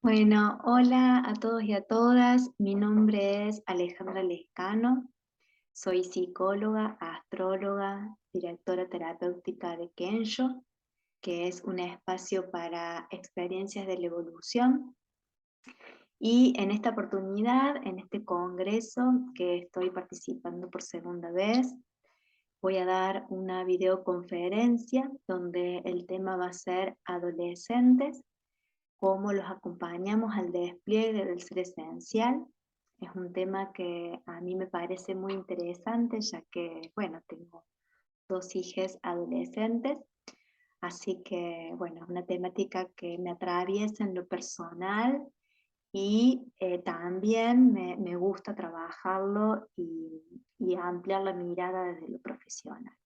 Bueno, hola a todos y a todas. Mi nombre es Alejandra Lescano. Soy psicóloga, astróloga, directora terapéutica de Kensho, que es un espacio para experiencias de la evolución. Y en esta oportunidad, en este congreso que estoy participando por segunda vez, voy a dar una videoconferencia donde el tema va a ser adolescentes, cómo los acompañamos al despliegue del ser esencial. Es un tema que a mí me parece muy interesante, ya que, bueno, tengo dos hijas adolescentes, así que, bueno, es una temática que me atraviesa en lo personal y también me gusta trabajarlo y ampliar la mirada desde lo profesional.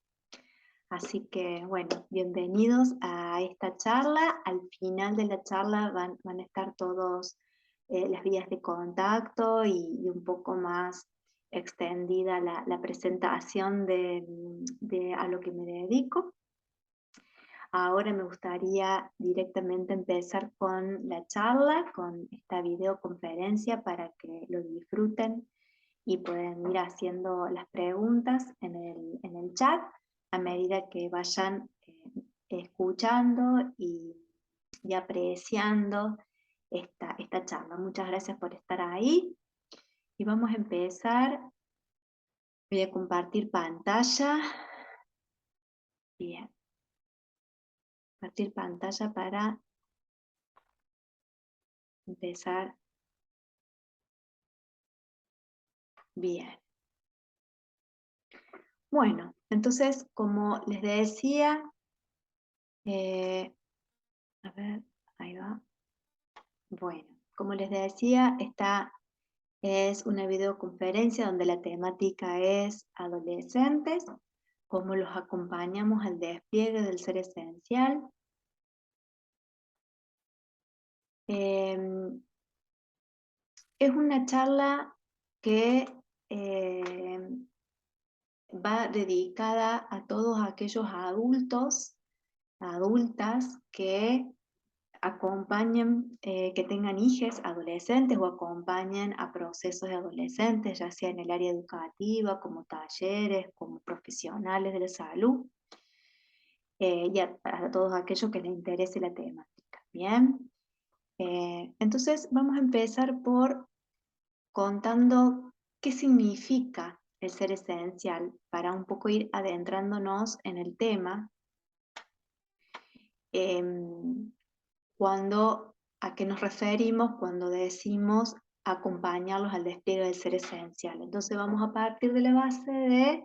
Así que, bueno, bienvenidos a esta charla. Al final de la charla van a estar todos las vías de contacto y un poco más extendida la presentación de a lo que me dedico. Ahora me gustaría directamente empezar con la charla, con esta videoconferencia para que lo disfruten y pueden ir haciendo las preguntas en el chat a medida que vayan escuchando y apreciando esta charla. Muchas gracias por estar ahí y vamos a empezar. Voy a compartir pantalla. Bien, compartir pantalla para empezar. Bien. Bueno, entonces, como les decía, a ver, ahí va. Bueno, como les decía, esta es una videoconferencia donde la temática es adolescentes, cómo los acompañamos al despliegue del ser esencial. Es una charla que va dedicada a todos aquellos adultos, adultas que acompañen, que tengan hijos adolescentes o acompañen a procesos de adolescentes, ya sea en el área educativa, como talleres, como profesionales de la salud, y a todos aquellos que les interese la temática. Bien, entonces vamos a empezar por contando qué significa el ser esencial para un poco ir adentrándonos en el tema. Cuando, ¿a qué nos referimos cuando decimos acompañarlos al despliegue del ser esencial? Entonces vamos a partir de la base de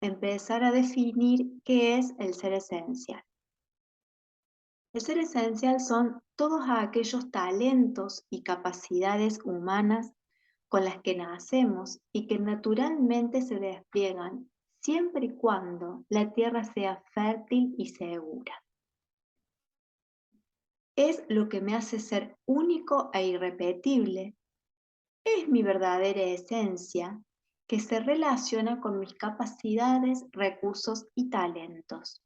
empezar a definir qué es el ser esencial. El ser esencial son todos aquellos talentos y capacidades humanas con las que nacemos y que naturalmente se despliegan siempre y cuando la tierra sea fértil y segura. Es lo que me hace ser único e irrepetible. Es mi verdadera esencia que se relaciona con mis capacidades, recursos y talentos.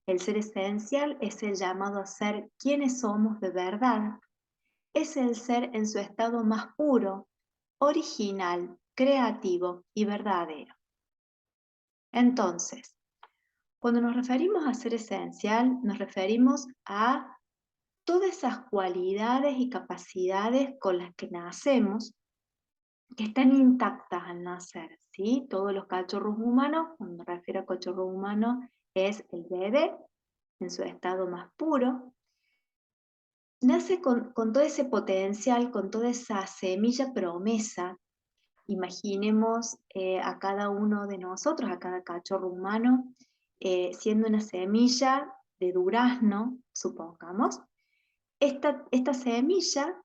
El ser esencial es el llamado a ser quienes somos de verdad. Es el ser en su estado más puro, original, creativo y verdadero. Entonces, cuando nos referimos a ser esencial, nos referimos a todas esas cualidades y capacidades con las que nacemos, que están intactas al nacer, ¿sí? Todos los cachorros humanos, cuando me refiero a cachorro humano, es el bebé en su estado más puro, nace con todo ese potencial, con toda esa semilla promesa. Imaginemos a cada uno de nosotros, a cada cachorro humano, siendo una semilla de durazno, supongamos. Esta semilla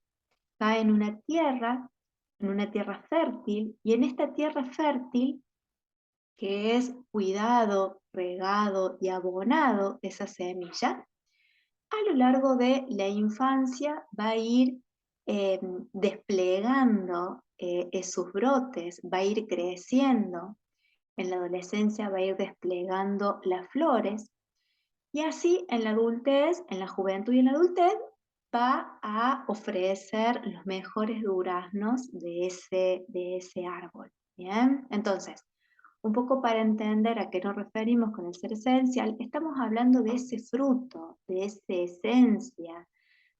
cae en una tierra fértil, y en esta tierra fértil, que es cuidado, regado y abonado esa semilla, a lo largo de la infancia va a ir eh, desplegando esos brotes, va a ir creciendo, en la adolescencia va a ir desplegando las flores, y así en la adultez, en la juventud y en la adultez, va a ofrecer los mejores duraznos de ese árbol. Bien, entonces, un poco para entender a qué nos referimos con el ser esencial, estamos hablando de ese fruto, de esa esencia,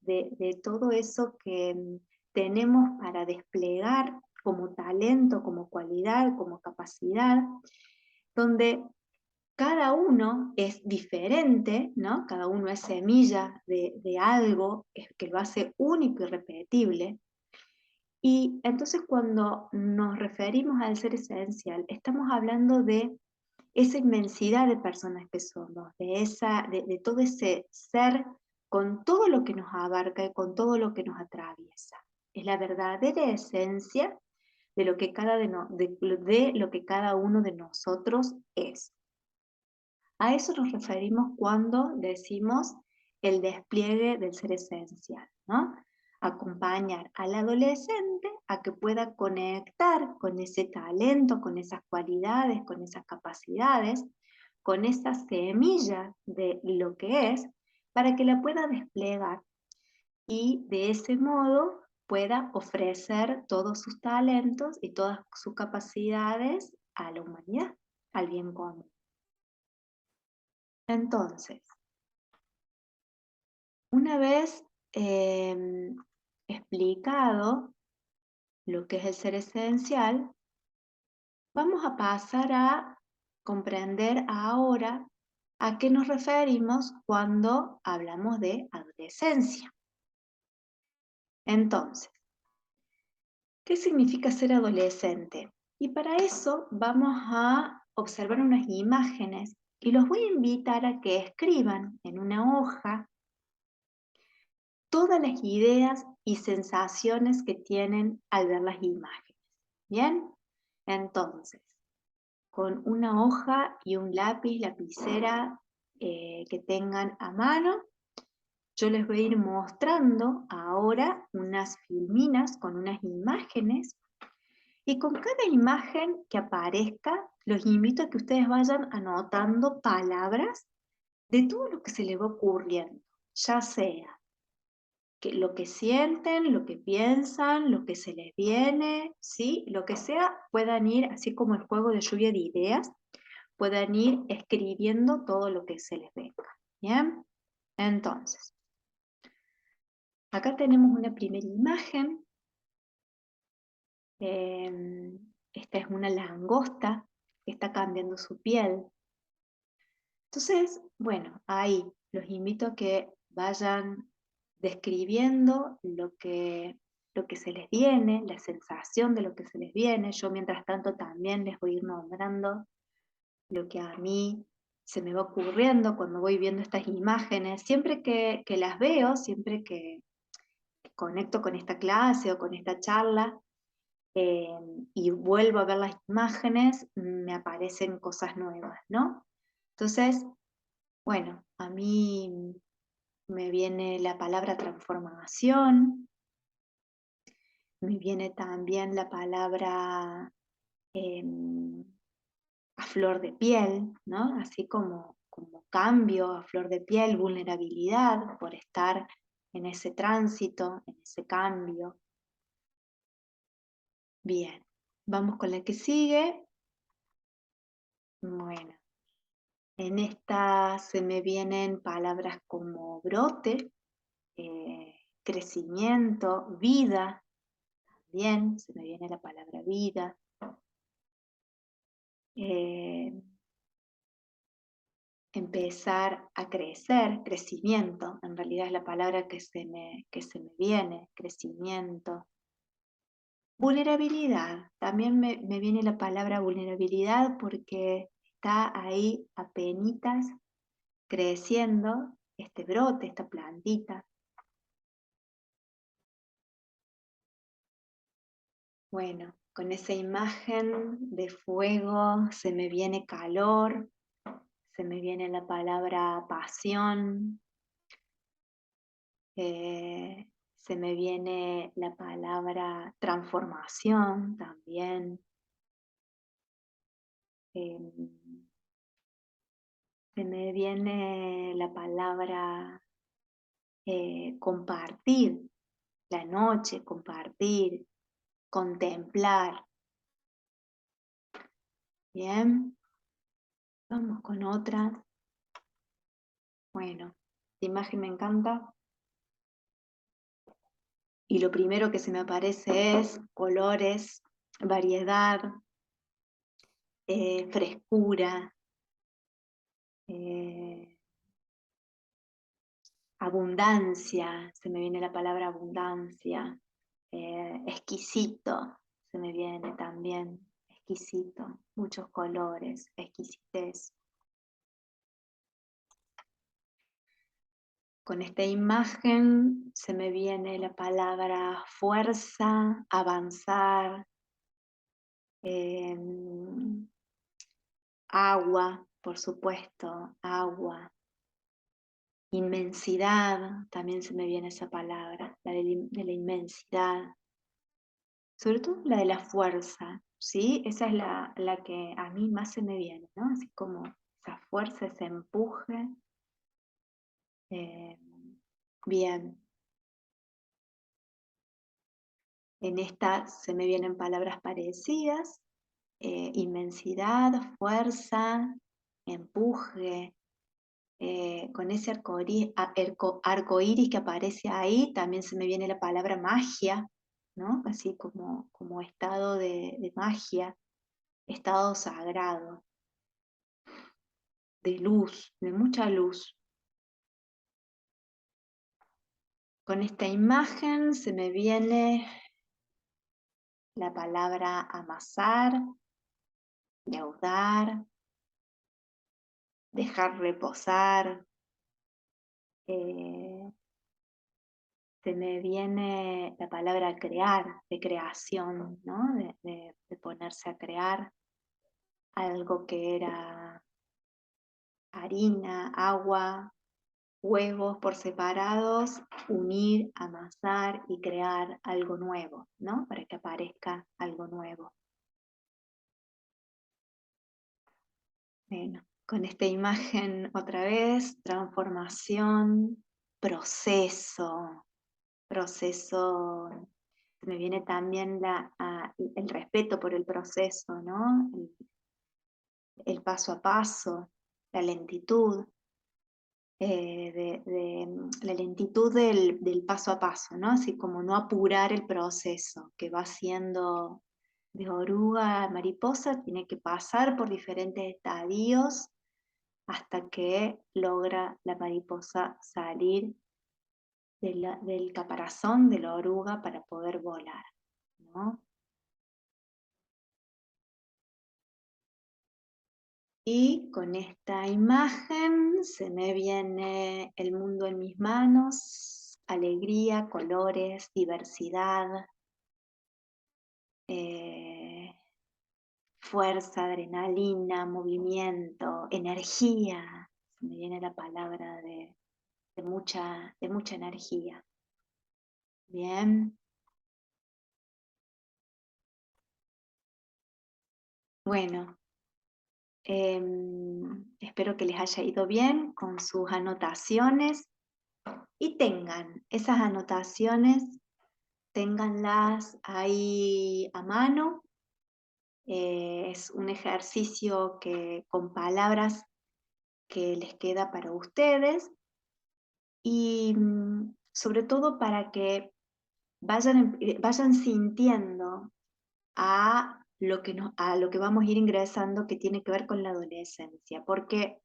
de todo eso que tenemos para desplegar como talento, como cualidad, como capacidad, donde cada uno es diferente, ¿no? Cada uno es semilla de algo que lo hace único y repetible. Y entonces cuando nos referimos al ser esencial, estamos hablando de esa inmensidad de personas que somos, de todo ese ser con todo lo que nos abarca y con todo lo que nos atraviesa. Es la verdadera esencia de lo que de lo que cada uno de nosotros es. A eso nos referimos cuando decimos el despliegue del ser esencial, ¿no? Acompañar al adolescente a que pueda conectar con ese talento, con esas cualidades, con esas capacidades, con esa semilla de lo que es, para que la pueda desplegar y de ese modo pueda ofrecer todos sus talentos y todas sus capacidades a la humanidad, al bien común. Entonces, una vez explicado lo que es el ser esencial, vamos a pasar a comprender ahora a qué nos referimos cuando hablamos de adolescencia. Entonces, ¿qué significa ser adolescente? Y para eso vamos a observar unas imágenes y los voy a invitar a que escriban en una hoja todas las ideas y sensaciones que tienen al ver las imágenes. ¿Bien? Entonces, con una hoja y un lápiz, lapicera que tengan a mano, yo les voy a ir mostrando ahora unas filminas con unas imágenes y con cada imagen que aparezca, los invito a que ustedes vayan anotando palabras de todo lo que se les va ocurriendo, ya sea lo que sienten, lo que piensan, lo que se les viene, ¿sí? Lo que sea, puedan ir, así como el juego de lluvia de ideas, puedan ir escribiendo todo lo que se les venga. ¿Bien? Entonces, acá tenemos una primera imagen. Esta es una langosta que está cambiando su piel. Entonces, bueno, ahí los invito a que vayan describiendo lo que se les viene, la sensación de lo que se les viene. Yo mientras tanto también les voy a ir nombrando lo que a mí se me va ocurriendo cuando voy viendo estas imágenes. Siempre que las veo, siempre que conecto con esta clase o con esta charla eh, y vuelvo a ver las imágenes, me aparecen cosas nuevas, ¿no? Entonces, bueno, a mí me viene la palabra transformación, me viene también la palabra a flor de piel, ¿no? Así como cambio a flor de piel, vulnerabilidad por estar en ese tránsito, en ese cambio. Bien, vamos con la que sigue. Bueno, en esta se me vienen palabras como brote, crecimiento, vida. Bien, se me viene la palabra vida. Eh, Empezar a crecer, crecimiento, en realidad es la palabra que se me viene, crecimiento. Vulnerabilidad, también me viene la palabra vulnerabilidad porque está ahí apenitas creciendo este brote, esta plantita. Bueno, con esa imagen de fuego se me viene calor, se me viene la palabra pasión, se me viene la palabra transformación también. em, Se me viene la palabra compartir la noche, compartir, contemplar. Bien, vamos con otra. Bueno, la imagen me encanta. Y lo primero que se me aparece es colores, variedad, frescura, eh, abundancia, se me viene la palabra abundancia, exquisito, se me viene también, exquisito, muchos colores, exquisitez. Con esta imagen se me viene la palabra fuerza, avanzar, agua, por supuesto, agua. Inmensidad, también se me viene esa palabra, la de la inmensidad. Sobre todo la de la fuerza, ¿sí? Esa es la que a mí más se me viene, ¿no? Así como esa fuerza, ese empuje. Eh, bien. En esta se me vienen palabras parecidas. Inmensidad, fuerza, empuje. Con ese arco iris que aparece ahí, también se me viene la palabra magia, ¿no? Así como estado de magia, estado sagrado, de luz, de mucha luz. Con esta imagen se me viene la palabra amasar, leudar, dejar reposar. Se me viene la palabra crear, de creación, ¿no? De ponerse a crear algo que era harina, agua, huevos por separados, unir, amasar y crear algo nuevo, ¿no? Para que aparezca algo nuevo. Bueno, con esta imagen otra vez, transformación, proceso, me viene también el respeto por el proceso, ¿no? El paso a paso, la lentitud, la lentitud del paso a paso, ¿no? Así como no apurar el proceso que va siendo de oruga a mariposa, tiene que pasar por diferentes estadios hasta que logra la mariposa salir del caparazón de la oruga para poder volar, ¿no? Y con esta imagen se me viene el mundo en mis manos, alegría, colores, diversidad, fuerza, adrenalina, movimiento, energía. Se me viene la palabra de mucha energía. Bien. Bueno, espero que les haya ido bien con sus anotaciones y tengan esas anotaciones, ténganlas ahí a mano. Es un ejercicio que con palabras que les queda para ustedes y sobre todo para que vayan sintiendo a lo que vamos a ir ingresando que tiene que ver con la adolescencia, porque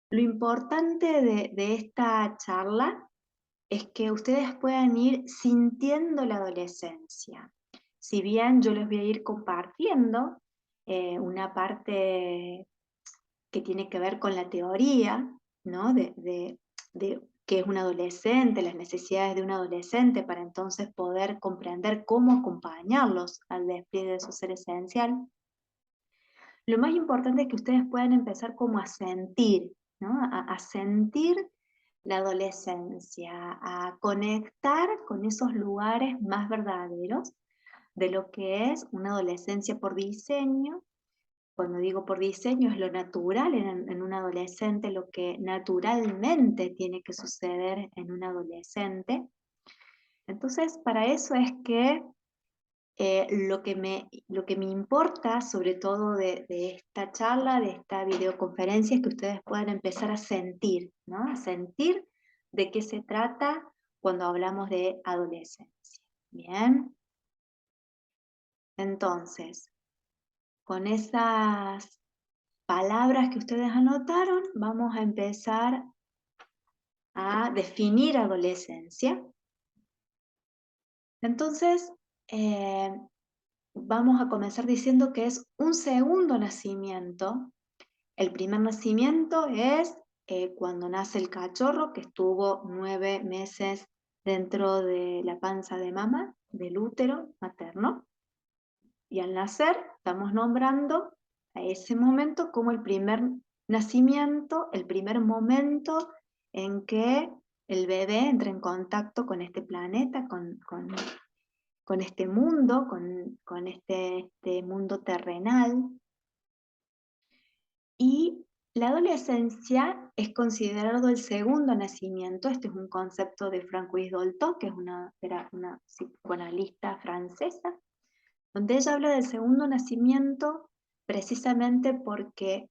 lo importante de esta charla es que ustedes puedan ir sintiendo la adolescencia. Si bien yo les voy a ir compartiendo una parte que tiene que ver con la teoría, ¿no? De qué es un adolescente, las necesidades de un adolescente, para entonces poder comprender cómo acompañarlos al despliegue de su ser esencial. Lo más importante es que ustedes puedan empezar como a sentir, ¿no? A sentir la adolescencia, a conectar con esos lugares más verdaderos de lo que es una adolescencia por diseño Cuando digo por diseño es lo natural en un adolescente, lo que naturalmente tiene que suceder en un adolescente. Entonces, para eso es que lo que me importa, sobre todo de esta charla, de esta videoconferencia, es que ustedes puedan empezar a sentir, ¿no? A sentir de qué se trata cuando hablamos de adolescencia. Bien, entonces, con esas palabras que ustedes anotaron, vamos a empezar a definir adolescencia. Entonces, eh, vamos a comenzar diciendo que es un segundo nacimiento. El primer nacimiento es cuando nace el cachorro, que estuvo 9 meses dentro de la panza de mamá, del útero materno. Y al nacer estamos nombrando a ese momento como el primer nacimiento, el primer momento en que el bebé entra en contacto con este planeta, con este mundo, con este mundo terrenal. Y la adolescencia es considerado el segundo nacimiento. Este es un concepto de Francois Dolto, que era una psicoanalista francesa, donde ella habla del segundo nacimiento precisamente porque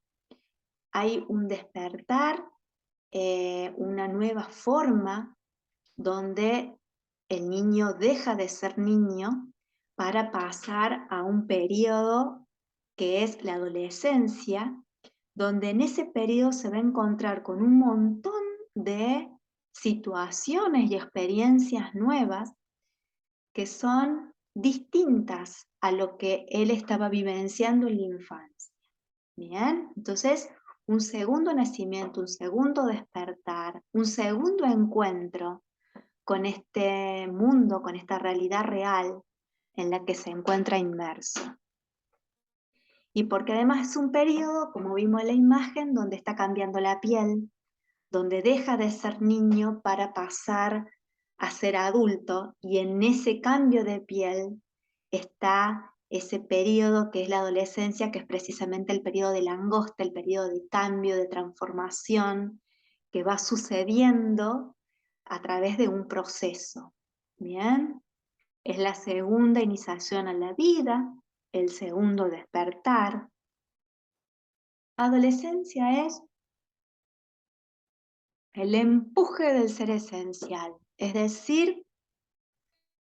hay un despertar, una nueva forma donde el niño deja de ser niño para pasar a un periodo que es la adolescencia, donde en ese periodo se va a encontrar con un montón de situaciones y experiencias nuevas que son distintas a lo que él estaba vivenciando en la infancia. Bien, entonces un segundo nacimiento, un segundo despertar, un segundo encuentro con este mundo, con esta realidad real en la que se encuentra inmerso. Y porque además es un periodo, como vimos en la imagen, donde está cambiando la piel, donde deja de ser niño para pasar a ser adulto, y en ese cambio de piel está ese periodo que es la adolescencia, que es precisamente el periodo de langosta, el periodo de cambio, de transformación, que va sucediendo a través de un proceso. ¿Bien? Es la segunda iniciación a la vida, el segundo despertar. Adolescencia es el empuje del ser esencial, es decir,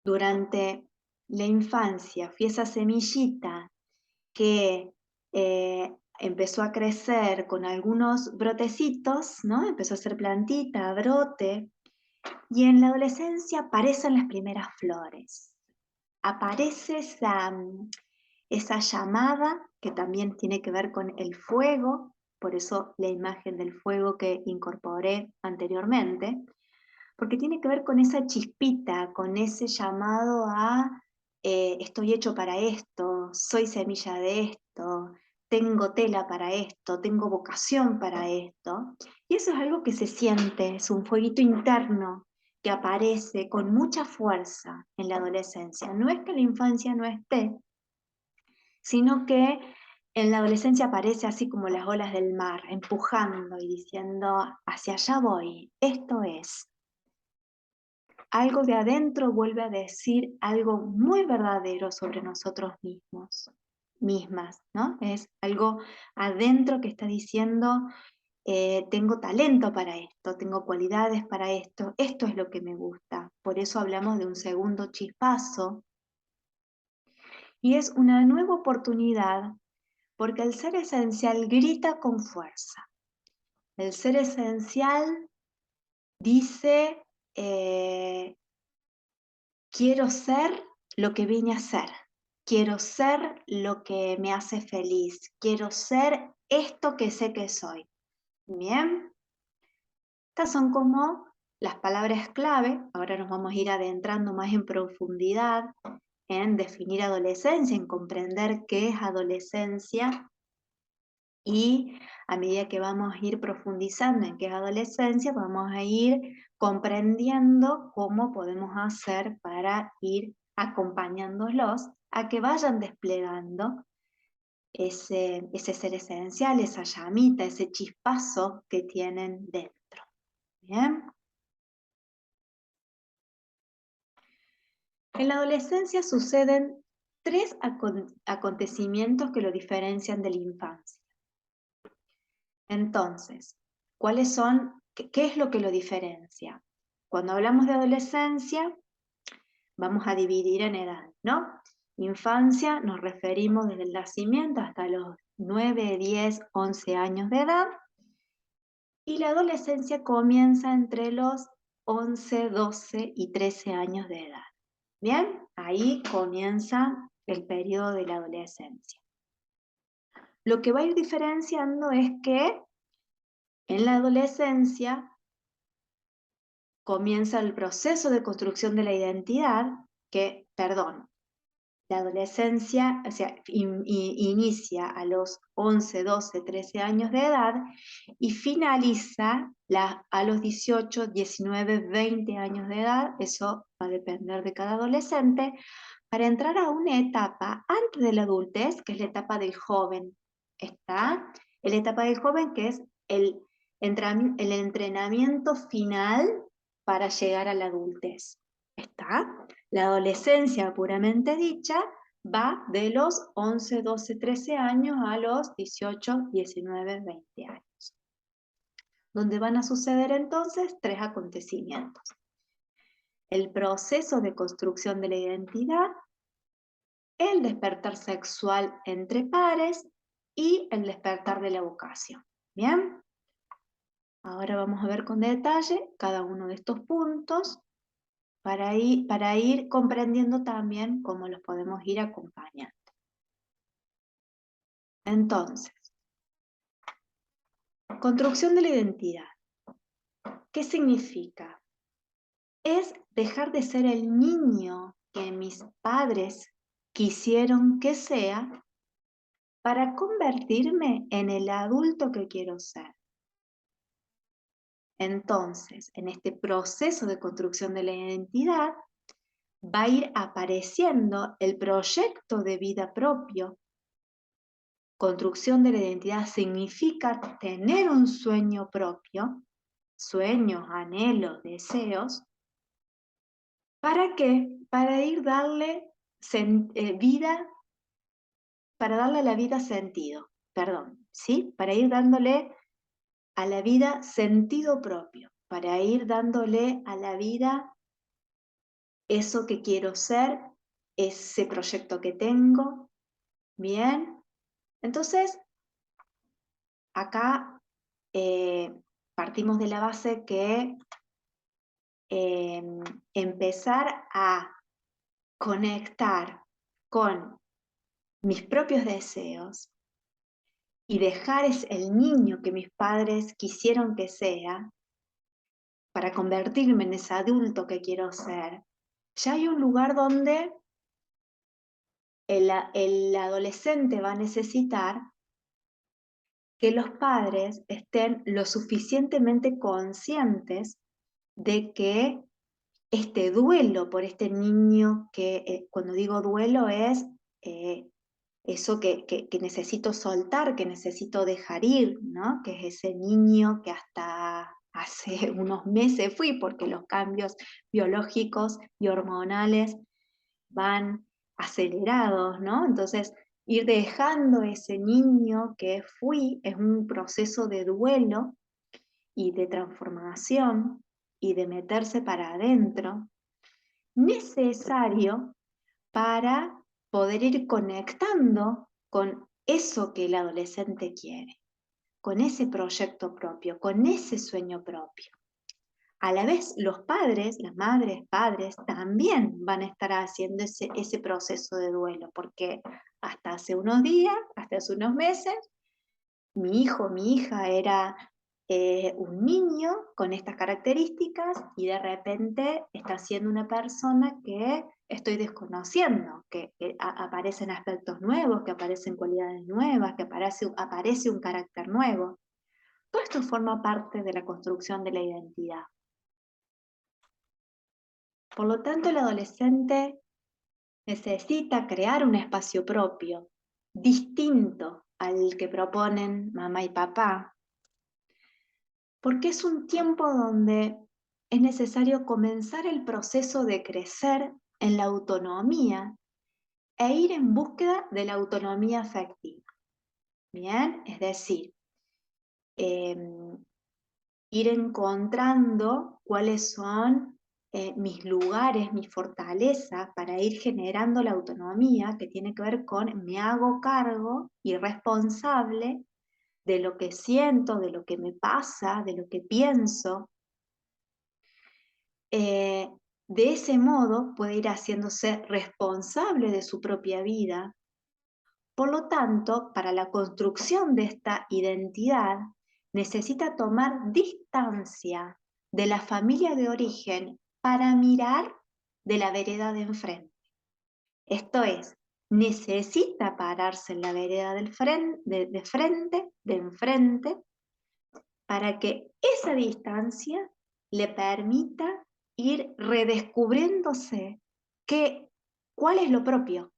durante la infancia fui esa semillita que empezó a crecer con algunos brotecitos, ¿no? Empezó a ser plantita, brote, y en la adolescencia aparecen las primeras flores. Aparece esa llamada que también tiene que ver con el fuego, por eso la imagen del fuego que incorporé anteriormente, porque tiene que ver con esa chispita, con ese llamado a estoy hecho para esto, soy semilla de esto, tengo tela para esto, tengo vocación para esto. Y eso es algo que se siente, es un fueguito interno que aparece con mucha fuerza en la adolescencia. No es que la infancia no esté, sino que en la adolescencia aparece así como las olas del mar, empujando y diciendo, hacia allá voy, esto es. Algo de adentro vuelve a decir algo muy verdadero sobre nosotros mismos, mismas, ¿no? Es algo adentro que está diciendo, tengo talento para esto, tengo cualidades para esto es lo que me gusta. Por eso hablamos de un segundo chispazo. Y es una nueva oportunidad porque el ser esencial grita con fuerza. El ser esencial dice, quiero ser lo que vine a ser, quiero ser lo que me hace feliz, quiero ser esto que sé que soy. Bien, estas son como las palabras clave. Ahora nos vamos a ir adentrando más en profundidad en definir adolescencia, en comprender qué es adolescencia. Y a medida que vamos a ir profundizando en qué es adolescencia, vamos a ir comprendiendo cómo podemos hacer para ir acompañándolos a que vayan desplegando ese ser esencial, esa llamita, ese chispazo que tienen dentro. ¿Bien? En la adolescencia suceden tres acontecimientos que lo diferencian de la infancia. Entonces, ¿cuáles son? ¿Qué es lo que lo diferencia? Cuando hablamos de adolescencia, vamos a dividir en edad, ¿no? Infancia nos referimos desde el nacimiento hasta los 9, 10, 11 años de edad, y la adolescencia comienza entre los 11, 12 y 13 años de edad. Bien, ahí comienza el periodo de la adolescencia. Lo que va a ir diferenciando es que en la adolescencia comienza el proceso de construcción de la identidad, la adolescencia, o sea, inicia a los 11, 12, 13 años de edad y finaliza a los 18, 19, 20 años de edad, eso va a depender de cada adolescente, para entrar a una etapa antes de la adultez, que es la etapa del joven. Está en la etapa del joven, que es el entrenamiento final para llegar a la adultez. ¿Está? La adolescencia puramente dicha va de los 11, 12, 13 años a los 18, 19, 20 años, donde van a suceder entonces tres acontecimientos. El proceso de construcción de la identidad, el despertar sexual entre pares y el despertar de la vocación. ¿Bien? Ahora vamos a ver con detalle cada uno de estos puntos para ir comprendiendo también cómo los podemos ir acompañando. Entonces, construcción de la identidad. ¿Qué significa? Es dejar de ser el niño que mis padres quisieron que sea para convertirme en el adulto que quiero ser. Entonces, en este proceso de construcción de la identidad, va a ir apareciendo el proyecto de vida propio. Construcción de la identidad significa tener un sueño propio, sueños, anhelos, deseos. ¿Para qué? Para ir darle vida, para darle a la vida sentido, perdón, ¿sí? Para ir dándole a la vida sentido propio, para ir dándole a la vida eso que quiero ser, ese proyecto que tengo, ¿bien? Entonces, acá partimos de la base que empezar a conectar con mis propios deseos y dejar el niño que mis padres quisieron que sea para convertirme en ese adulto que quiero ser, ya hay un lugar donde el adolescente va a necesitar que los padres estén lo suficientemente conscientes de que este duelo por este niño, que cuando digo duelo es eso que necesito soltar, que necesito dejar ir, ¿no? Que es ese niño que hasta hace unos meses fui, porque los cambios biológicos y hormonales van acelerados, ¿no? Entonces, ir dejando ese niño que fui es un proceso de duelo y de transformación y de meterse para adentro, necesario para poder ir conectando con eso que el adolescente quiere, con ese proyecto propio, con ese sueño propio. A la vez, los padres, las madres, padres, también van a estar haciendo ese proceso de duelo, porque hasta hace unos días, hasta hace unos meses, mi hijo, mi hija era un niño con estas características y de repente está siendo una persona que estoy desconociendo, que aparecen aspectos nuevos, que aparecen cualidades nuevas, que aparece un carácter nuevo. Todo esto forma parte de la construcción de la identidad. Por lo tanto, el adolescente necesita crear un espacio propio, distinto al que proponen mamá y papá, porque es un tiempo donde es necesario comenzar el proceso de crecer en la autonomía e ir en búsqueda de la autonomía afectiva. Bien, es decir, ir encontrando cuáles son mis lugares, mis fortalezas para ir generando la autonomía que tiene que ver con me hago cargo y responsable de lo que siento, de lo que me pasa, de lo que pienso. De ese modo puede ir haciéndose responsable de su propia vida. Por lo tanto, para la construcción de esta identidad, necesita tomar distancia de la familia de origen para mirar de la vereda de enfrente. Esto es, necesita pararse en la vereda de enfrente, para que esa distancia le permita ir redescubriéndose cuál es lo propio,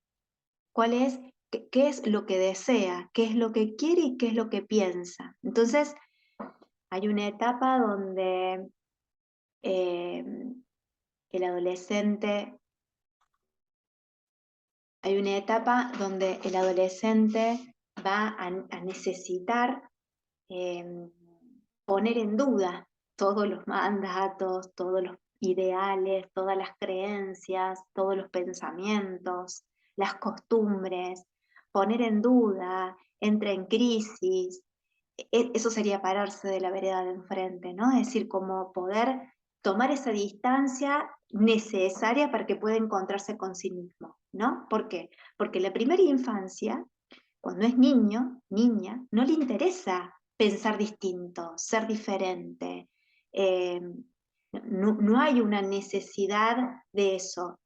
qué es lo que desea, qué es lo que quiere y qué es lo que piensa. Entonces, hay una etapa donde eh, el adolescente, va a necesitar eh, poner en duda todos los mandatos, todos los ideales, todas las creencias, todos los pensamientos, las costumbres, poner en duda, entra en crisis. Eso sería pararse de la vereda de enfrente, ¿no? Es decir, como poder tomar esa distancia necesaria para que pueda encontrarse con sí mismo, ¿no? ¿Por qué? Porque la primera infancia, cuando es niño, niña, no le interesa pensar distinto, ser diferente. Eh, no hay una necesidad de eso,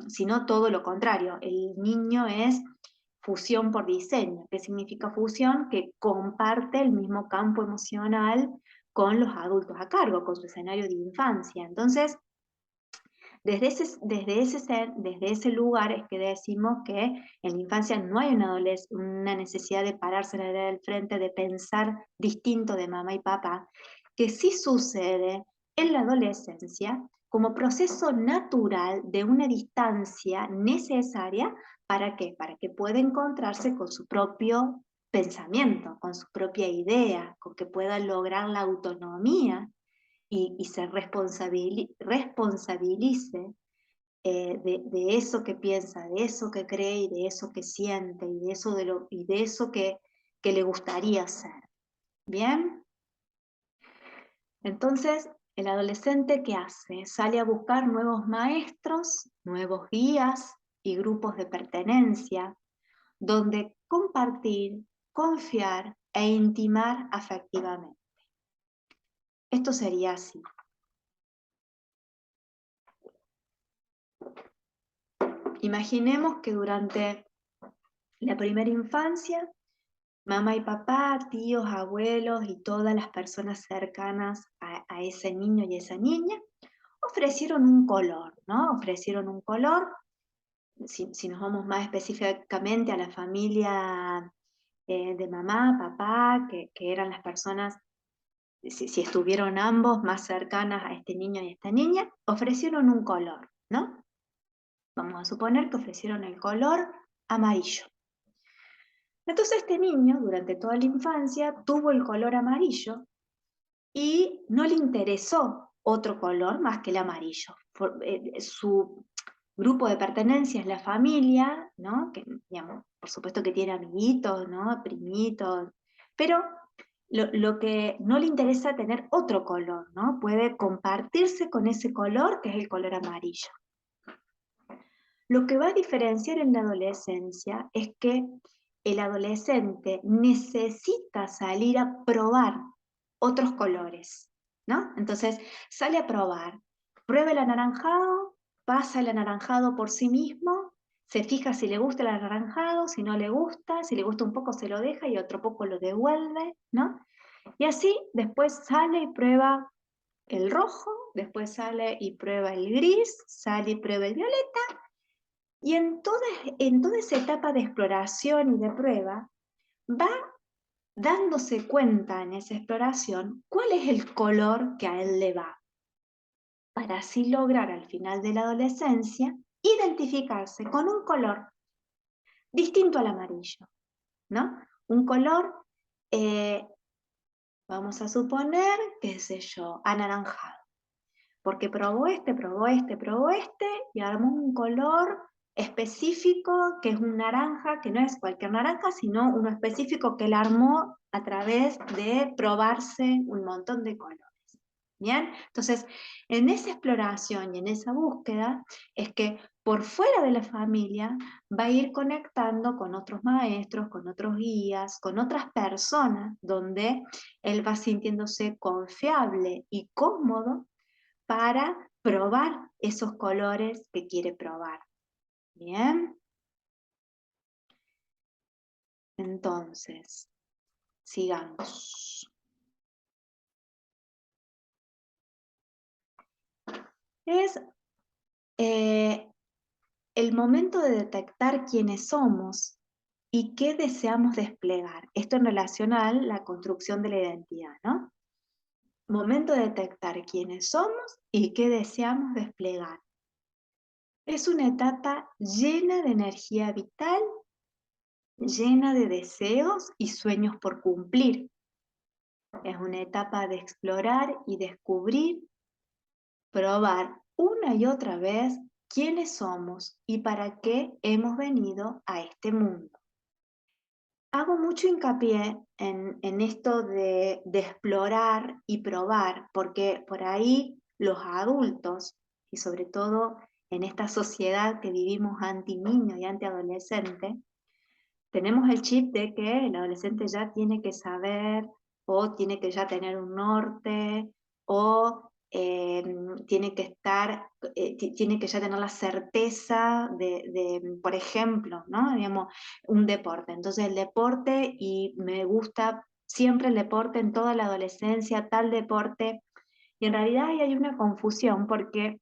sino todo lo contrario. El niño es fusión por diseño. ¿Qué significa fusión? Que comparte el mismo campo emocional con los adultos a cargo, con su escenario de infancia. Entonces, desde ese lugar es que decimos que en la infancia no hay una necesidad de pararse en la vereda del frente, de pensar distinto de mamá y papá, que sí sucede en la adolescencia como proceso natural de una distancia necesaria. ¿Para qué? Para que pueda encontrarse con su propio pensamiento, con su propia idea, con que pueda lograr la autonomía y se responsabilice de eso que piensa, de eso que cree y de eso que siente y de eso que le gustaría hacer. ¿Bien? Entonces, el adolescente, ¿qué hace? Sale a buscar nuevos maestros, nuevos guías y grupos de pertenencia, donde compartir, confiar e intimar afectivamente. Esto sería así. Imaginemos que durante la primera infancia, mamá y papá, tíos, abuelos y todas las personas cercanas a ese niño y esa niña ofrecieron un color, ¿no? Ofrecieron un color. Si nos vamos más específicamente a la familia de mamá, papá, que eran las personas, si estuvieron ambos más cercanas a este niño y a esta niña, ofrecieron un color, ¿no? Vamos a suponer que ofrecieron el color amarillo. Entonces este niño, durante toda la infancia, tuvo el color amarillo y no le interesó otro color más que el amarillo. Su grupo de pertenencia es la familia, ¿no? Que, digamos, por supuesto que tiene amiguitos, ¿no? Primitos, pero lo que no le interesa tener otro color, ¿no? Puede compartirse con ese color que es el color amarillo. Lo que va a diferenciar en la adolescencia es que el adolescente necesita salir a probar otros colores, ¿no? Entonces sale a probar, prueba el anaranjado, pasa el anaranjado por sí mismo, se fija si le gusta el anaranjado, si no le gusta, si le gusta un poco se lo deja y otro poco lo devuelve, ¿no? Y así después sale y prueba el rojo, después sale y prueba el gris, sale y prueba el violeta, Y en toda esa etapa de exploración y de prueba, va dándose cuenta en esa exploración cuál es el color que a él le va, para así lograr al final de la adolescencia identificarse con un color distinto al amarillo, ¿no? Un color, eh, vamos a suponer, qué sé yo, anaranjado, porque probó este y armó un color específico que es un naranja, que no es cualquier naranja, sino uno específico que él armó a través de probarse un montón de colores. ¿Bien? Entonces, en esa exploración y en esa búsqueda es que por fuera de la familia va a ir conectando con otros maestros, con otros guías, con otras personas, donde él va sintiéndose confiable y cómodo para probar esos colores que quiere probar. Bien, entonces, sigamos. Es eh, el momento de detectar quiénes somos y qué deseamos desplegar. Esto en relación a la construcción de la identidad, ¿no? Momento de detectar quiénes somos y qué deseamos desplegar. Es una etapa llena de energía vital, llena de deseos y sueños por cumplir. Es una etapa de explorar y descubrir, probar una y otra vez quiénes somos y para qué hemos venido a este mundo. Hago mucho hincapié en esto de explorar y probar, porque por ahí los adultos, y sobre todo en esta sociedad que vivimos anti-niño y anti-adolescente, tenemos el chip de que el adolescente ya tiene que saber o tiene que ya tener un norte o tiene que estar, tiene que ya tener la certeza por ejemplo, ¿no? Digamos, un deporte. Entonces el deporte, y me gusta siempre el deporte en toda la adolescencia, tal deporte, y en realidad ahí hay una confusión porque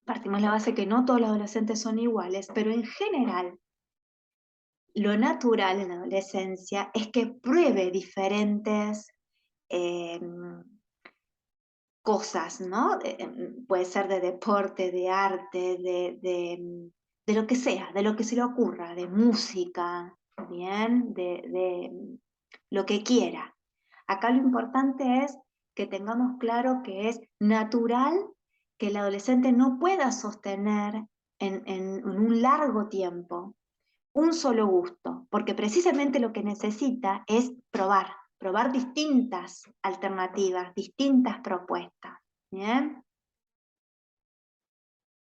partimos de la base que no todos los adolescentes son iguales, pero en general lo natural en la adolescencia es que pruebe diferentes eh, cosas, ¿no? Puede ser de deporte, de arte, de lo que sea, de lo que se le ocurra, de música, ¿bien? De lo que quiera. Acá lo importante es que tengamos claro que es natural que el adolescente no pueda sostener en un largo tiempo un solo gusto, porque precisamente lo que necesita es probar, probar distintas alternativas, distintas propuestas. ¿Bien?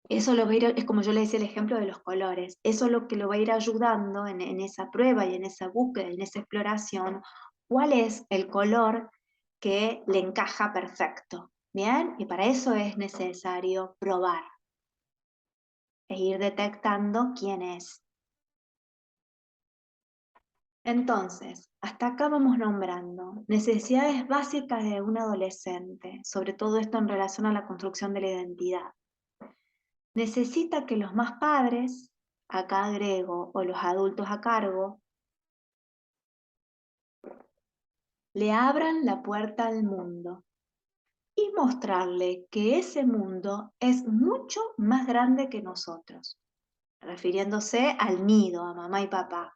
Eso lo va a ir, es como yo le decía el ejemplo de los colores, eso es lo que lo va a ir ayudando en esa prueba y en esa búsqueda, en esa exploración, cuál es el color que le encaja perfecto. ¿Bien? Y para eso es necesario probar e ir detectando quién es. Entonces, hasta acá vamos nombrando necesidades básicas de un adolescente, sobre todo esto en relación a la construcción de la identidad. Necesita que los más padres, acá agrego, o los adultos a cargo, le abran la puerta al mundo y mostrarle que ese mundo es mucho más grande que nosotros, refiriéndose al nido, a mamá y papá.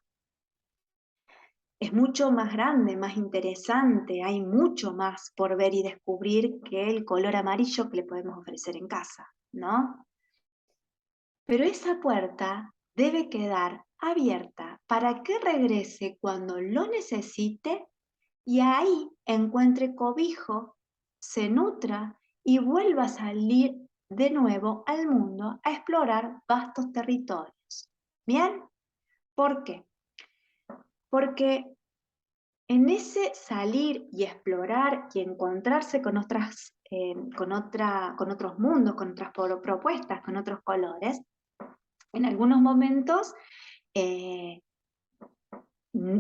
Es mucho más grande, más interesante, hay mucho más por ver y descubrir que el color amarillo que le podemos ofrecer en casa, ¿no? Pero esa puerta debe quedar abierta para que regrese cuando lo necesite y ahí encuentre cobijo, se nutra y vuelva a salir de nuevo al mundo a explorar vastos territorios. ¿Bien? ¿Por qué? Porque en ese salir y explorar y encontrarse con con otros mundos, con otras propuestas, con otros colores, en algunos momentos eh,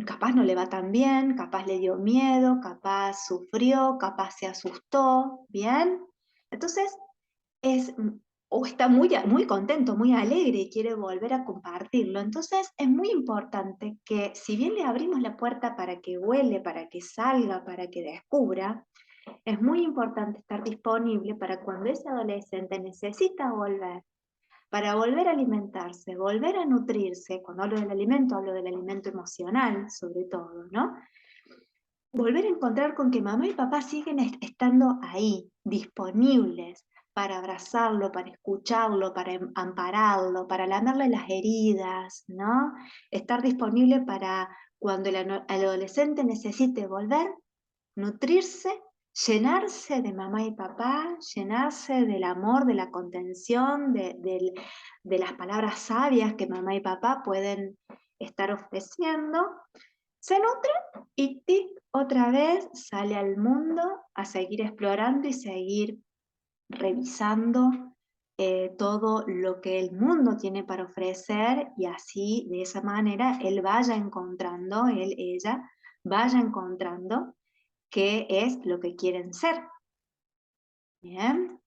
capaz no le va tan bien, capaz le dio miedo, capaz sufrió, capaz se asustó, ¿bien? Entonces, es o está muy contento, muy alegre y quiere volver a compartirlo. Entonces es muy importante que si bien le abrimos la puerta para que huele, para que salga, para que descubra, es muy importante estar disponible para cuando ese adolescente necesita volver, para volver a alimentarse, volver a nutrirse. Cuando hablo del alimento emocional sobre todo, ¿no? Volver a encontrar con que mamá y papá siguen estando ahí, disponibles para abrazarlo, para escucharlo, para ampararlo, para lamerle las heridas, ¿no? Estar disponible para cuando el adolescente necesite volver, nutrirse, llenarse de mamá y papá, llenarse del amor, de la contención, de las palabras sabias que mamá y papá pueden estar ofreciendo, se nutre y tic, otra vez sale al mundo a seguir explorando y seguir revisando todo lo que el mundo tiene para ofrecer, y así, de esa manera, él vaya encontrando, él, ella, vaya encontrando qué es lo que quieren ser. Bien.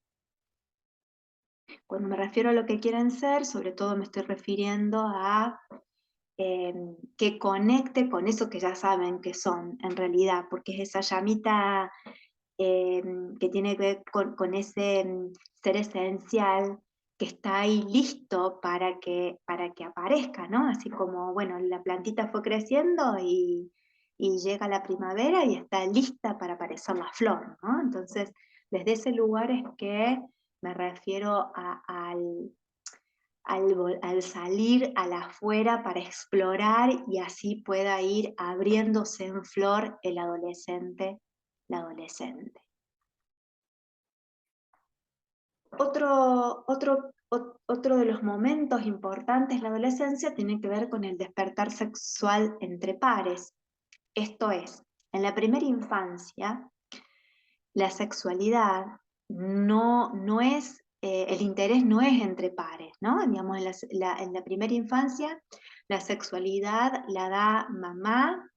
Cuando me refiero a lo que quieren ser, sobre todo me estoy refiriendo a que conecte con eso que ya saben que son en realidad, porque es esa llamita eh, que tiene que ver con ese ser esencial que está ahí listo para que aparezca, ¿no? Así como, bueno, la plantita fue creciendo y llega la primavera y está lista para aparecer la flor, ¿no? Entonces, desde ese lugar es que me refiero al salir a la afuera para explorar y así pueda ir abriéndose en flor el adolescente, la adolescente. Otro de los momentos importantes de la adolescencia tiene que ver con el despertar sexual entre pares. Esto es, en la primera infancia, la sexualidad no es, el interés no es entre pares, ¿no? Digamos, en la primera infancia, la sexualidad la da mamá,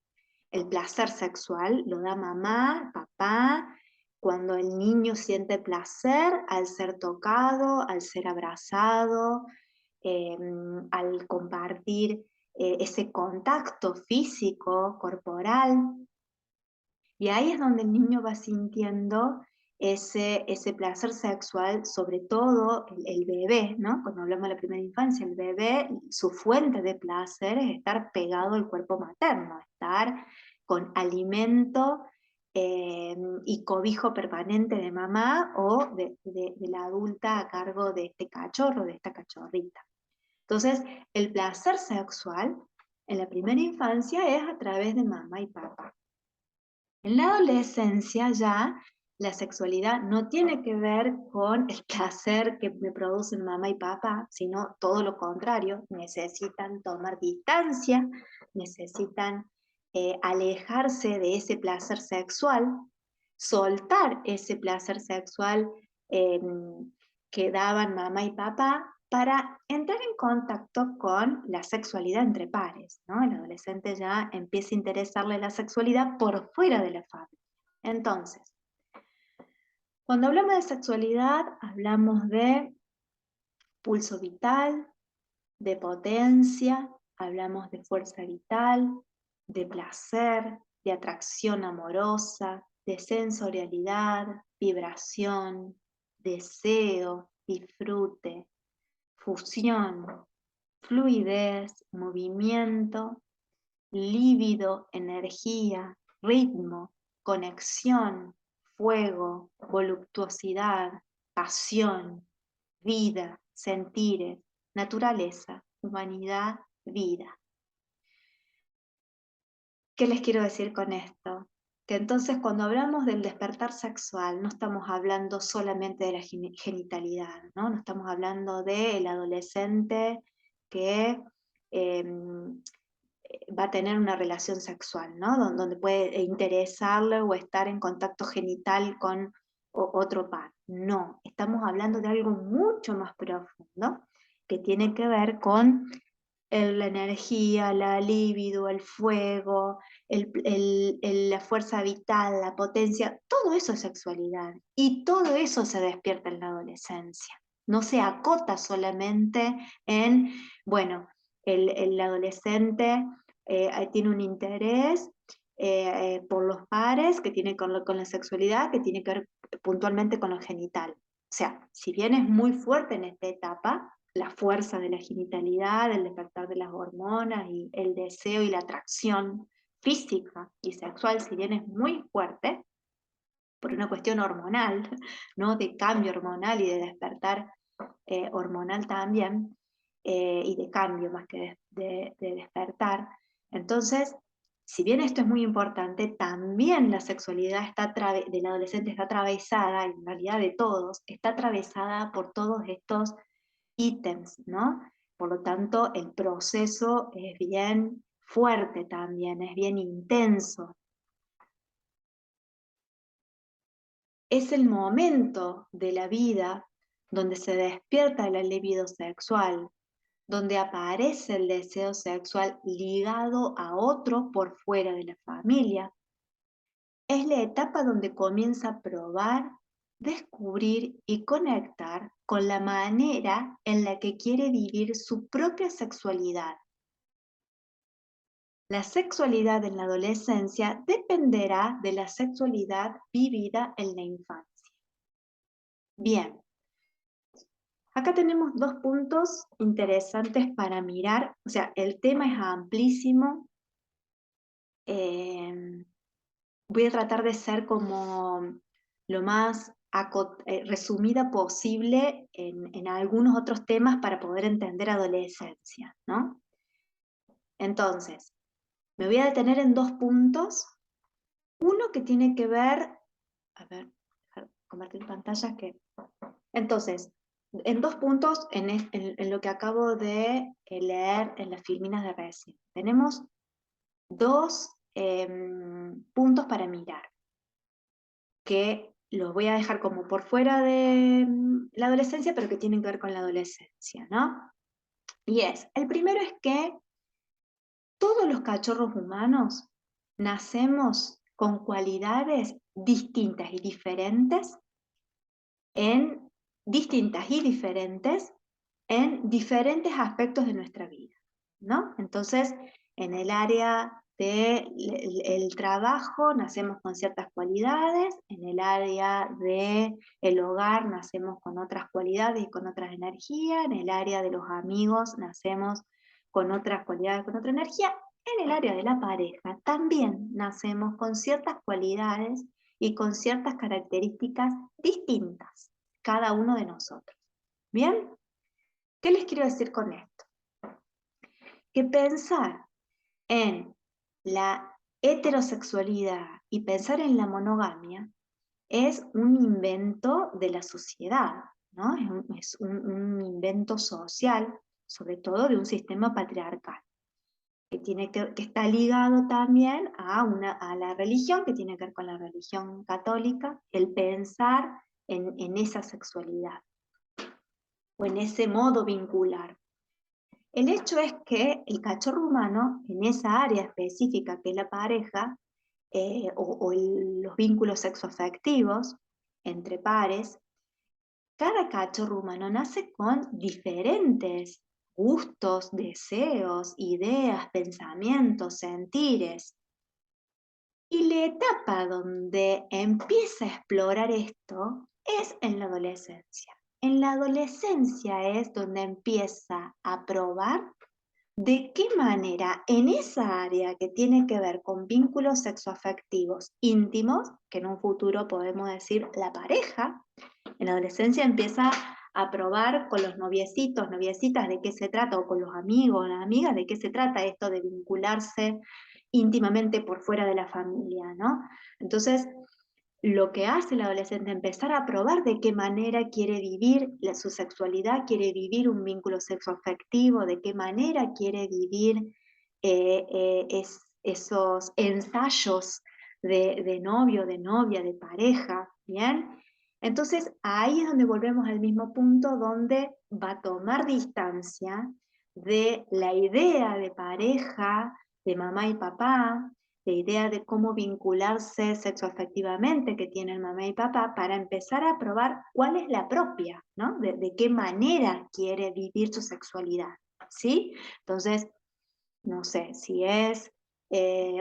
el placer sexual lo da mamá, papá, cuando el niño siente placer al ser tocado, al ser abrazado, eh, al compartir ese contacto físico, corporal. Y ahí es donde el niño va sintiendo ese placer sexual, sobre todo el bebé, ¿no? Cuando hablamos de la primera infancia, el bebé, su fuente de placer es estar pegado al cuerpo materno, estar con alimento y cobijo permanente de mamá o de la adulta a cargo de este cachorro, de esta cachorrita. Entonces, el placer sexual en la primera infancia es a través de mamá y papá. En la adolescencia ya la sexualidad no tiene que ver con el placer que me producen mamá y papá, sino todo lo contrario, necesitan tomar distancia, necesitan alejarse de ese placer sexual, soltar ese placer sexual eh, que daban mamá y papá para entrar en contacto con la sexualidad entre pares, ¿no? El adolescente ya empieza a interesarle la sexualidad por fuera de la familia. Entonces, cuando hablamos de sexualidad, hablamos de pulso vital, de potencia, hablamos de fuerza vital, de placer, de atracción amorosa, de sensorialidad, vibración, deseo, disfrute, fusión, fluidez, movimiento, líbido, energía, ritmo, conexión, fuego, voluptuosidad, pasión, vida, sentires, naturaleza, humanidad, vida. ¿Qué les quiero decir con esto? Que entonces cuando hablamos del despertar sexual no estamos hablando solamente de la genitalidad, ¿no? No estamos hablando del adolescente que va a tener una relación sexual, ¿no? Donde puede interesarle o estar en contacto genital con otro par. No, estamos hablando de algo mucho más profundo que tiene que ver con la energía, la libido, el fuego, la fuerza vital, la potencia, todo eso es sexualidad y todo eso se despierta en la adolescencia. no se acota solamente en, bueno, el adolescente tiene un interés por los pares que tiene con la sexualidad, que tiene que ver puntualmente con lo genital. O sea, si bien es muy fuerte en esta etapa, la fuerza de la genitalidad, el despertar de las hormonas y el deseo y la atracción física y sexual, si bien es muy fuerte, por una cuestión hormonal, ¿no? De cambio hormonal y de despertar hormonal también, y de cambio más que de despertar. Entonces, si bien esto es muy importante, también la sexualidad del adolescente está atravesada, en realidad de todos, está atravesada por todos estos ítems, ¿no? Por lo tanto, el proceso es bien fuerte también, es bien intenso. Es el momento de la vida donde se despierta la libido sexual, donde aparece el deseo sexual ligado a otro por fuera de la familia. Es la etapa donde comienza a probar, descubrir y conectar con la manera en la que quiere vivir su propia sexualidad. La sexualidad en la adolescencia dependerá de la sexualidad vivida en la infancia. Bien, acá tenemos dos puntos interesantes para mirar. O sea, el tema es amplísimo. Voy a tratar de ser como lo más resumida posible en algunos otros temas para poder entender adolescencia, ¿no? Entonces, me voy a detener en dos puntos. Uno que tiene que ver, a ver, compartir pantallas que... Entonces, en dos puntos en lo que acabo de leer en las filminas de recién. Tenemos dos puntos para mirar, que los voy a dejar como por fuera de la adolescencia, pero que tienen que ver con la adolescencia, ¿no? Y el primero es que todos los cachorros humanos nacemos con cualidades distintas y diferentes en diferentes aspectos de nuestra vida, ¿no? Entonces, en el área del trabajo nacemos con ciertas cualidades, en el área del hogar nacemos con otras cualidades y con otras energías, en el área de los amigos nacemos con otras cualidades, con otra energía, en el área de la pareja también nacemos con ciertas cualidades y con ciertas características distintas, cada uno de nosotros. ¿Bien? ¿Qué les quiero decir con esto? Que pensar en la heterosexualidad y pensar en la monogamia es un invento de la sociedad, ¿no? Es un invento social, sobre todo de un sistema patriarcal, que está ligado también a la religión, que tiene que ver con la religión católica, el pensar en esa sexualidad o en ese modo vincular. El hecho es que el cachorro humano, en esa área específica que es la pareja, los vínculos sexoafectivos entre pares, cada cachorro humano nace con diferentes gustos, deseos, ideas, pensamientos, sentires. Y la etapa donde empieza a explorar esto es en la adolescencia. En la adolescencia es donde empieza a probar de qué manera en esa área que tiene que ver con vínculos sexoafectivos íntimos, que en un futuro podemos decir la pareja, en la adolescencia empieza a probar con los noviecitos, noviecitas de qué se trata, o con los amigos, las amigas, de qué se trata esto de vincularse íntimamente por fuera de la familia, ¿no? Entonces, lo que hace el adolescente es empezar a probar de qué manera quiere vivir su sexualidad, quiere vivir un vínculo sexoafectivo, de qué manera quiere vivir esos ensayos de novio, de novia, de pareja, ¿bien? Entonces ahí es donde volvemos al mismo punto donde va a tomar distancia de la idea de pareja, de mamá y papá, la idea de cómo vincularse sexoafectivamente que tienen mamá y papá para empezar a probar cuál es la propia, ¿no? De qué manera quiere vivir su sexualidad, ¿sí? Entonces, no sé, si es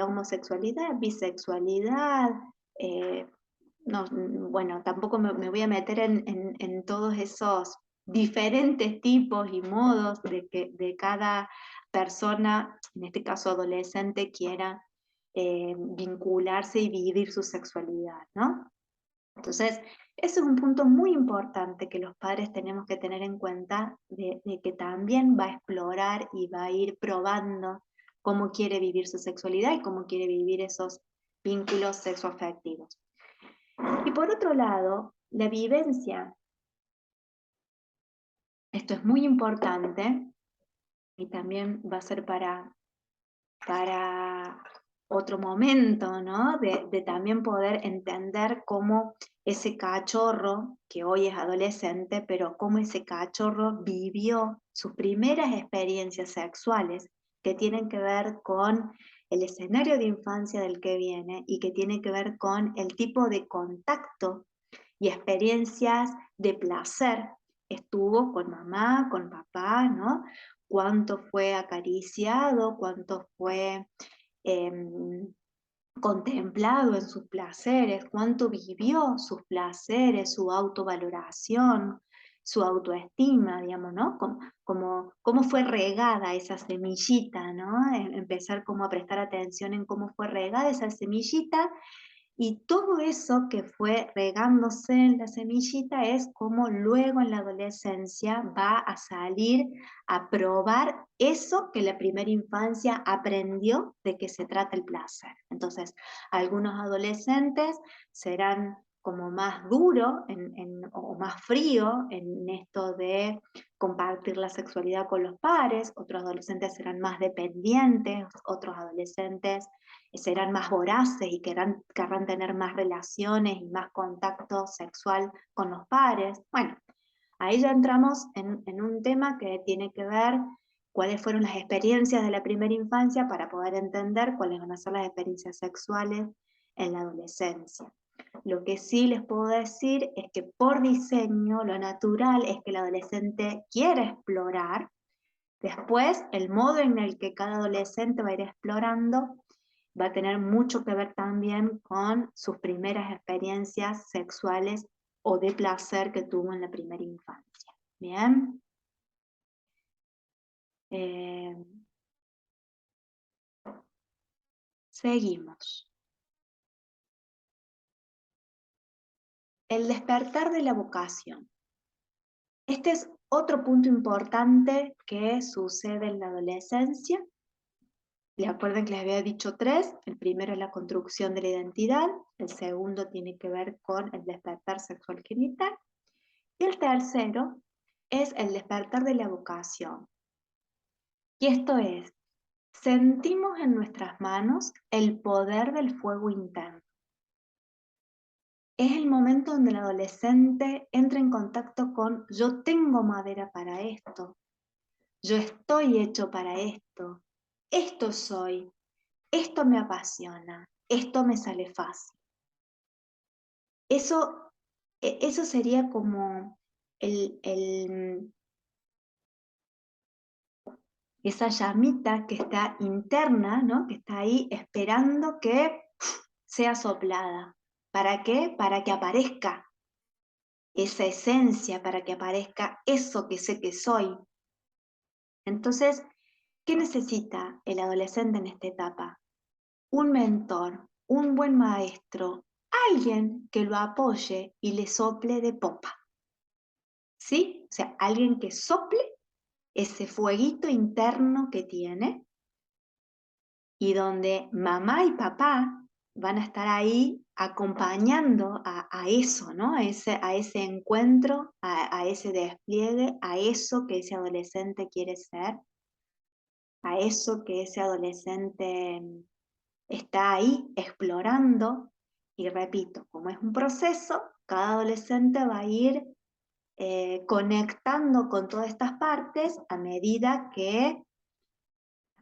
homosexualidad, bisexualidad, eh, no, bueno, tampoco me voy a meter en todos esos diferentes tipos y modos de que de cada persona, en este caso adolescente, quiera vincularse y vivir su sexualidad, ¿no? Entonces, ese es un punto muy importante que los padres tenemos que tener en cuenta, de que también va a explorar y va a ir probando cómo quiere vivir su sexualidad y cómo quiere vivir esos vínculos sexoafectivos. Y por otro lado, la vivencia, esto es muy importante y también va a ser para otro momento, ¿no? De también poder entender cómo ese cachorro, que hoy es adolescente, pero cómo ese cachorro vivió sus primeras experiencias sexuales que tienen que ver con el escenario de infancia del que viene y que tiene que ver con el tipo de contacto y experiencias de placer estuvo con mamá, con papá, ¿no? Cuánto fue acariciado, cuánto fue contemplado en sus placeres, cuánto vivió sus placeres, su autovaloración, su autoestima, digamos, ¿no? Cómo fue regada esa semillita, ¿no? Empezar como a prestar atención en cómo fue regada esa semillita y todo eso que fue regándose en la semillita es como luego en la adolescencia va a salir a probar eso que la primera infancia aprendió de qué se trata el placer. Entonces, algunos adolescentes serán como más duros o más frío en esto de compartir la sexualidad con los pares, otros adolescentes serán más dependientes, otros adolescentes serán más voraces y querrán tener más relaciones y más contacto sexual con los pares. Bueno, ahí ya entramos en un tema que tiene que ver cuáles fueron las experiencias de la primera infancia para poder entender cuáles van a ser las experiencias sexuales en la adolescencia. Lo que sí les puedo decir es que por diseño lo natural es que el adolescente quiere explorar. Después, el modo en el que cada adolescente va a ir explorando va a tener mucho que ver también con sus primeras experiencias sexuales o de placer que tuvo en la primera infancia. Bien. Eh, Seguimos. El despertar de la vocación. Este es otro punto importante que sucede en la adolescencia. Recuerden que les había dicho tres. El primero es la construcción de la identidad. El segundo tiene que ver con el despertar sexual genital. Y el tercero es el despertar de la vocación. Y esto es, sentimos en nuestras manos el poder del fuego interno. Es el momento donde el adolescente entra en contacto con yo tengo madera para esto, yo estoy hecho para esto soy, esto me apasiona, esto me sale fácil. Eso sería como esa llamita que está interna, ¿no? Que está ahí esperando que sea soplada. ¿Para qué? Para que aparezca esa esencia, para que aparezca eso que sé que soy. Entonces, ¿qué necesita el adolescente en esta etapa? Un mentor, un buen maestro, alguien que lo apoye y le sople de popa. ¿Sí? O sea, alguien que sople ese fueguito interno que tiene y donde mamá y papá van a estar ahí acompañando a eso, ¿no? A ese encuentro, a ese despliegue, a eso que ese adolescente quiere ser, a eso que ese adolescente está ahí explorando. Y repito, como es un proceso, cada adolescente va a ir conectando con todas estas partes a medida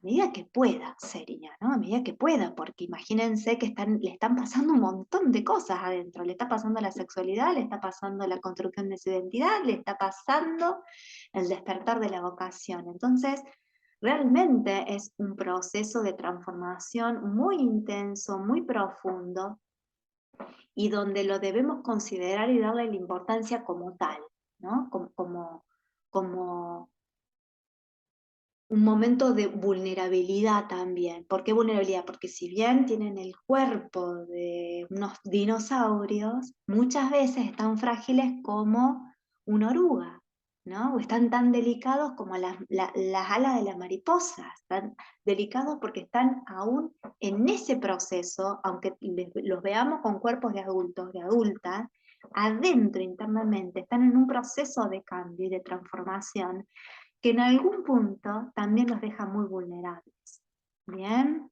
medida que pueda, sería, ¿no? A medida que pueda, porque imagínense que le están pasando un montón de cosas adentro, le está pasando la sexualidad, le está pasando la construcción de su identidad, le está pasando el despertar de la vocación. Entonces, realmente es un proceso de transformación muy intenso, muy profundo, y donde lo debemos considerar y darle la importancia como tal, ¿no? Como un momento de vulnerabilidad también. ¿Por qué vulnerabilidad? Porque si bien tienen el cuerpo de unos dinosaurios, muchas veces están frágiles como una oruga, ¿no? O están tan delicados como las alas de las mariposas, están delicados porque están aún en ese proceso, aunque los veamos con cuerpos de adultos, de adultas, adentro internamente están en un proceso de cambio y de transformación que en algún punto también los deja muy vulnerables. Bien,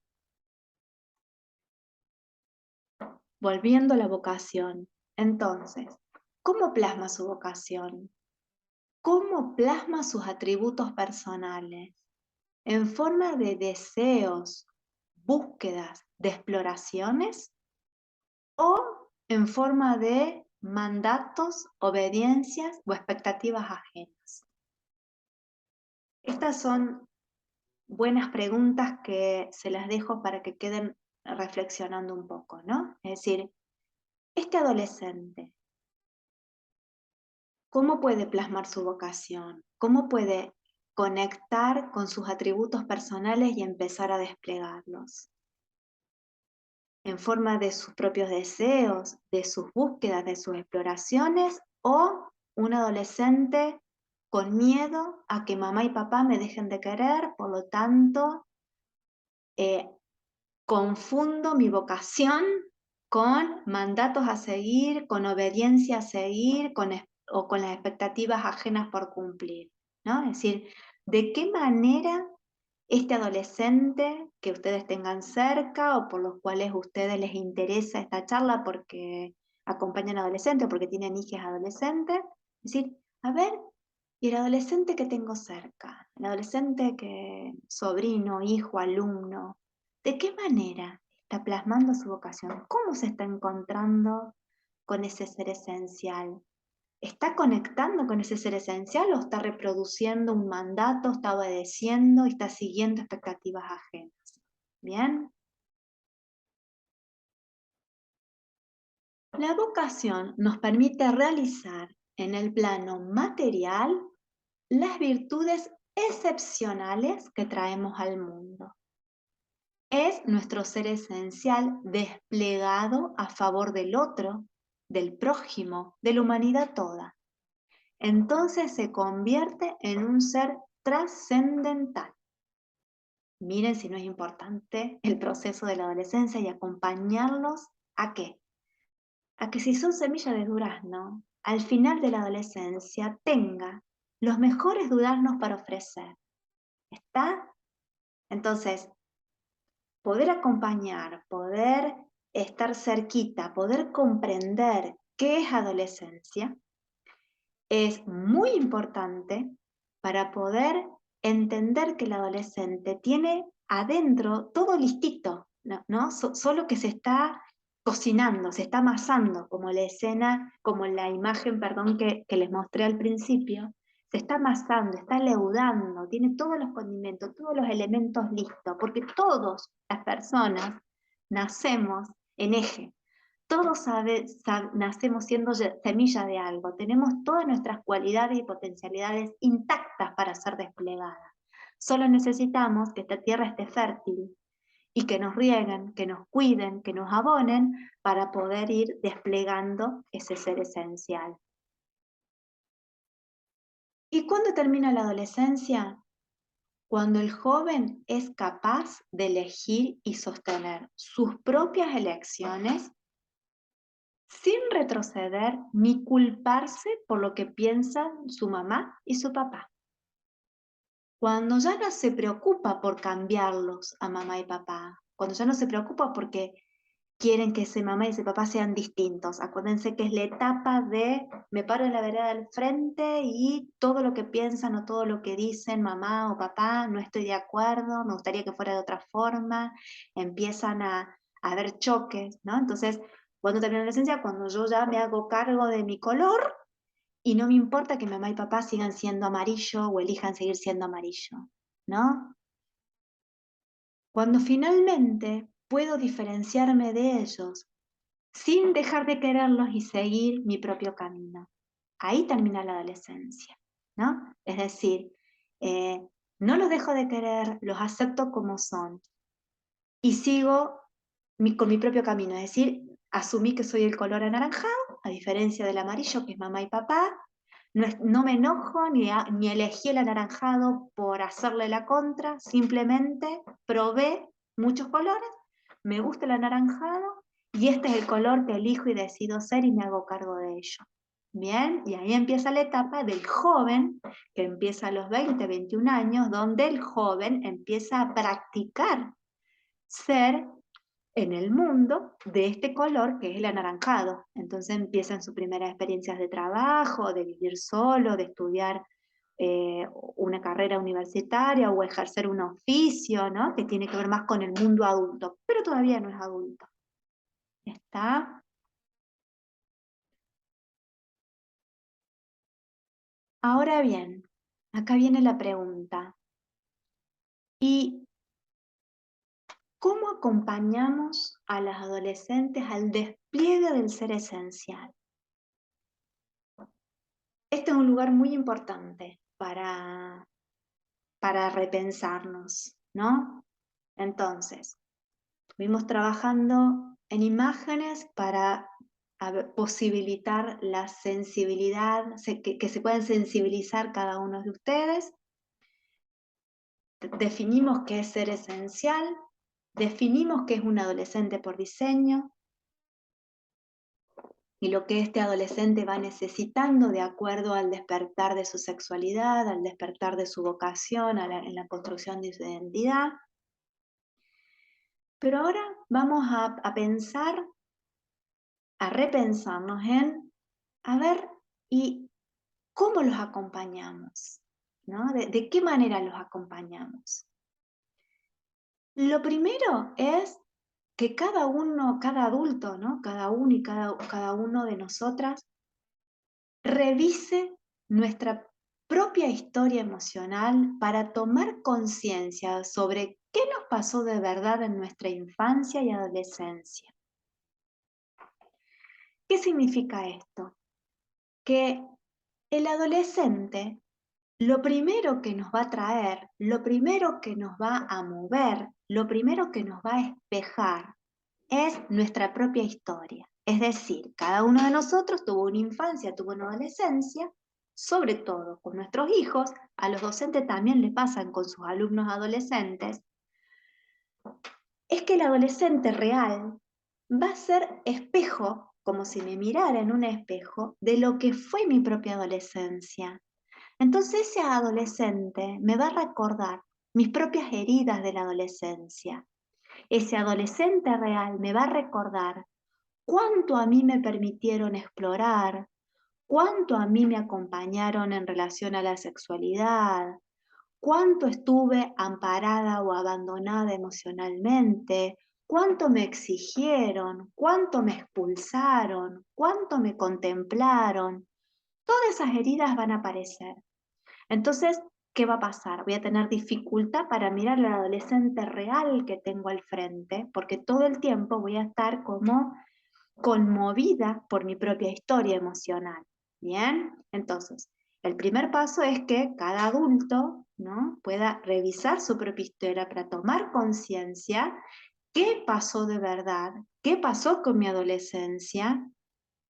volviendo a la vocación. Entonces, ¿cómo plasma su vocación? ¿Cómo plasma sus atributos personales? ¿En forma de deseos, búsquedas, de exploraciones? ¿O en forma de mandatos, obediencias o expectativas ajenas? Estas son buenas preguntas que se las dejo para que queden reflexionando un poco, ¿no? Es decir, este adolescente, ¿cómo puede plasmar su vocación? ¿Cómo puede conectar con sus atributos personales y empezar a desplegarlos? ¿En forma de sus propios deseos, de sus búsquedas, de sus exploraciones? ¿O un adolescente con miedo a que mamá y papá me dejen de querer, por lo tanto, eh, confundo mi vocación con mandatos a seguir, con obediencia a seguir, o con las expectativas ajenas por cumplir, ¿no? Es decir, ¿de qué manera este adolescente que ustedes tengan cerca o por los cuales a ustedes les interesa esta charla porque acompañan adolescentes o porque tienen hijas adolescentes? Es decir, a ver, ¿y el adolescente que tengo cerca? El adolescente que, sobrino, hijo, alumno, ¿de qué manera está plasmando su vocación? ¿Cómo se está encontrando con ese ser esencial? ¿Está conectando con ese ser esencial o está reproduciendo un mandato, está obedeciendo y está siguiendo expectativas ajenas? ¿Bien? La vocación nos permite realizar en el plano material las virtudes excepcionales que traemos al mundo. Es nuestro ser esencial desplegado a favor del otro, del prójimo, de la humanidad toda. Entonces se convierte en un ser trascendental. Miren si no es importante el proceso de la adolescencia y acompañarlos ¿a qué? A que si son semillas de durazno, al final de la adolescencia tenga los mejores duraznos para ofrecer. ¿Está? Entonces, poder acompañar, poder estar cerquita, poder comprender qué es adolescencia, es muy importante para poder entender que el adolescente tiene adentro todo listito, ¿no? Solo que se está cocinando, se está amasando, como la escena, como la imagen, perdón, que les mostré al principio, se está amasando, está leudando, tiene todos los condimentos, todos los elementos listos, porque todas las personas nacemos en eje. Todos nacemos siendo semilla de algo, tenemos todas nuestras cualidades y potencialidades intactas para ser desplegadas. Solo necesitamos que esta tierra esté fértil y que nos rieguen, que nos cuiden, que nos abonen para poder ir desplegando ese ser esencial. ¿Y cuándo termina la adolescencia? Cuando el joven es capaz de elegir y sostener sus propias elecciones sin retroceder ni culparse por lo que piensan su mamá y su papá. Cuando ya no se preocupa por cambiarlos a mamá y papá, cuando ya no se preocupa porque quieren que ese mamá y ese papá sean distintos. Acuérdense que es la etapa de me paro en la vereda del frente y todo lo que piensan o todo lo que dicen mamá o papá, no estoy de acuerdo, me gustaría que fuera de otra forma, empiezan a haber choques, ¿no? Entonces, cuando termina la adolescencia, cuando yo ya me hago cargo de mi color y no me importa que mamá y papá sigan siendo amarillo o elijan seguir siendo amarillo, ¿no? Cuando finalmente puedo diferenciarme de ellos sin dejar de quererlos y seguir mi propio camino. Ahí termina la adolescencia, ¿no? Es decir, eh, no los dejo de querer, los acepto como son y sigo con mi propio camino, es decir, asumí que soy el color anaranjado, a diferencia del amarillo, que es mamá y papá, no me enojo ni elegí el anaranjado por hacerle la contra, simplemente probé muchos colores, me gusta el anaranjado y este es el color que elijo y decido ser y me hago cargo de ello. Bien, y ahí empieza la etapa del joven, que empieza a los 20, 21 años, donde el joven empieza a practicar ser en el mundo de este color que es el anaranjado. Entonces empiezan sus primeras experiencias de trabajo, de vivir solo, de estudiar una carrera universitaria o ejercer un oficio, ¿no? Que tiene que ver más con el mundo adulto, pero todavía no es adulto. ¿Está? Ahora bien, acá viene la pregunta. ¿Y cómo acompañamos a las adolescentes al despliegue del ser esencial? Este es un lugar muy importante para repensarnos, ¿no? Entonces, estuvimos trabajando en imágenes para posibilitar la sensibilidad, que se puedan sensibilizar cada uno de ustedes. Definimos qué es ser esencial, definimos qué es un adolescente por diseño y lo que este adolescente va necesitando de acuerdo al despertar de su sexualidad, al despertar de su vocación, en la construcción de su identidad. Pero ahora vamos a pensar, a repensarnos en, a ver, ¿y cómo los acompañamos? ¿No? ¿De qué manera los acompañamos? Lo primero es que cada uno, cada adulto, ¿no? Cada uno y cada uno de nosotras revise nuestra propia historia emocional para tomar conciencia sobre qué nos pasó de verdad en nuestra infancia y adolescencia. ¿Qué significa esto? Que el adolescente, lo primero que nos va a traer, lo primero que nos va a mover, lo primero que nos va a espejar es nuestra propia historia. Es decir, cada uno de nosotros tuvo una infancia, tuvo una adolescencia, sobre todo con nuestros hijos, a los docentes también le pasan con sus alumnos adolescentes, es que el adolescente real va a ser espejo, como si me mirara en un espejo, de lo que fue mi propia adolescencia. Entonces ese adolescente me va a recordar mis propias heridas de la adolescencia. Ese adolescente real me va a recordar cuánto a mí me permitieron explorar, cuánto a mí me acompañaron en relación a la sexualidad, cuánto estuve amparada o abandonada emocionalmente, cuánto me exigieron, cuánto me expulsaron, cuánto me contemplaron. Todas esas heridas van a aparecer. Entonces, ¿qué va a pasar? Voy a tener dificultad para mirar al adolescente real que tengo al frente, porque todo el tiempo voy a estar como conmovida por mi propia historia emocional. Bien, entonces, el primer paso es que cada adulto, ¿no?, pueda revisar su propia historia para tomar conciencia qué pasó de verdad, qué pasó con mi adolescencia,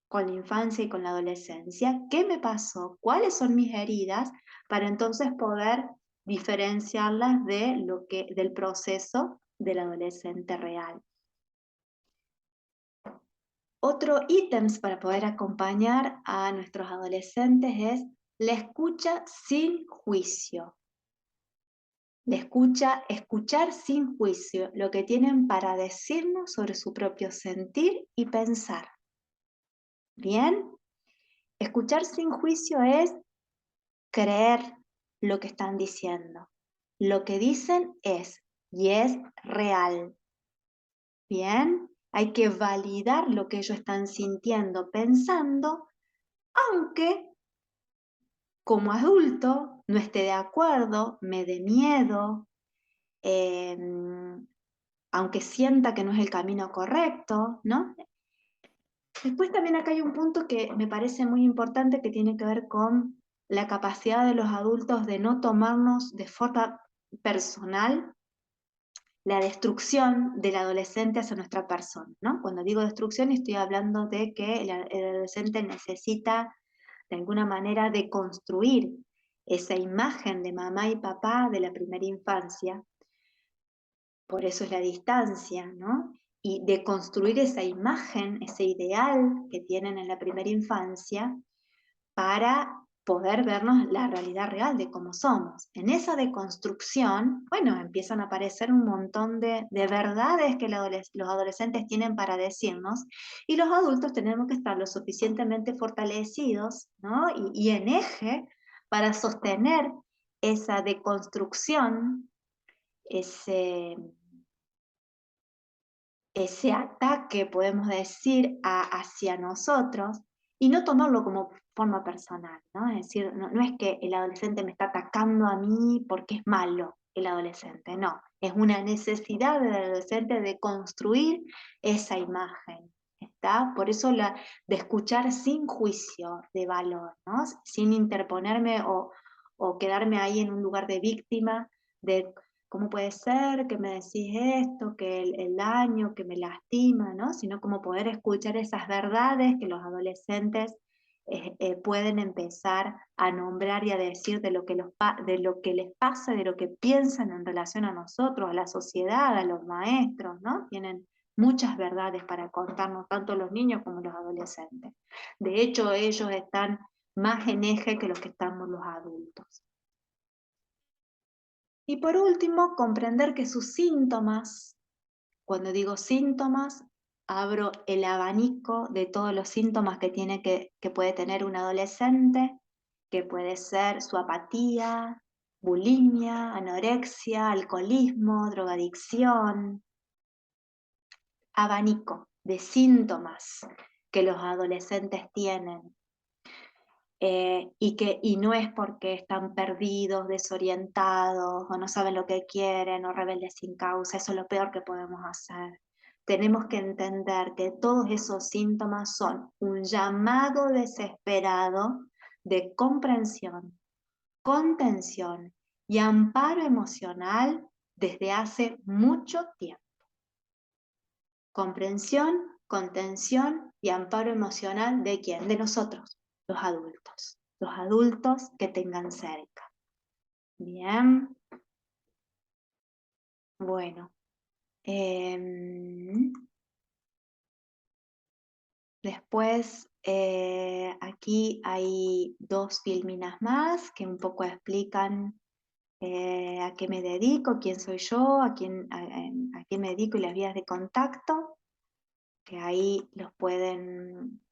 con la infancia y con la adolescencia, qué me pasó, cuáles son mis heridas, para entonces poder diferenciarlas del proceso del adolescente real. Otro ítems para poder acompañar a nuestros adolescentes es la escucha sin juicio. La escucha, escuchar sin juicio lo que tienen para decirnos sobre su propio sentir y pensar. ¿Bien? Escuchar sin juicio es creer lo que están diciendo. Lo que dicen es y es real. ¿Bien? Hay que validar lo que ellos están sintiendo, pensando, aunque como adulto no esté de acuerdo, me dé miedo, eh, aunque sienta que no es el camino correcto, ¿no? Después también acá hay un punto que me parece muy importante que tiene que ver con la capacidad de los adultos de no tomarnos de forma personal la destrucción del adolescente hacia nuestra persona, ¿no? Cuando digo destrucción estoy hablando de que el adolescente necesita de alguna manera deconstruir esa imagen de mamá y papá de la primera infancia, por eso es la distancia, ¿no? Y deconstruir esa imagen, ese ideal que tienen en la primera infancia para poder vernos la realidad real de cómo somos. En esa deconstrucción, bueno, empiezan a aparecer un montón de verdades que los adolescentes tienen para decirnos y los adultos tenemos que estar lo suficientemente fortalecidos, ¿no? y en eje para sostener esa deconstrucción, ese, ese ataque, podemos decir, hacia nosotros y no tomarlo como forma personal, ¿no? Es decir, no es que el adolescente me está atacando a mí porque es malo el adolescente, no. Es una necesidad del adolescente de construir esa imagen, ¿está? Por eso de escuchar sin juicio de valor, ¿no? Sin interponerme o quedarme ahí en un lugar de víctima, de ¿cómo puede ser que me decís esto, que el daño, que me lastima, ¿no? Sino como poder escuchar esas verdades que los adolescentes pueden empezar a nombrar y a decir de lo que de lo que les pasa, de lo que piensan en relación a nosotros, a la sociedad, a los maestros, ¿no? Tienen muchas verdades para contarnos, tanto los niños como los adolescentes. De hecho, ellos están más en eje que los que estamos los adultos. Y por último, comprender que sus síntomas, cuando digo síntomas, abro el abanico de todos los síntomas que puede tener un adolescente, que puede ser su apatía, bulimia, anorexia, alcoholismo, drogadicción, abanico de síntomas que los adolescentes tienen. Y no es porque están perdidos, desorientados, o no saben lo que quieren, o rebeldes sin causa, eso es lo peor que podemos hacer. Tenemos que entender que todos esos síntomas son un llamado desesperado de comprensión, contención y amparo emocional desde hace mucho tiempo. Comprensión, contención y amparo emocional ¿de quién? De nosotros, los adultos que tengan cerca. Bien, bueno. Después aquí hay 2 filminas más que un poco explican a qué me dedico, quién soy yo, a quién me dedico y las vías de contacto, que ahí los pueden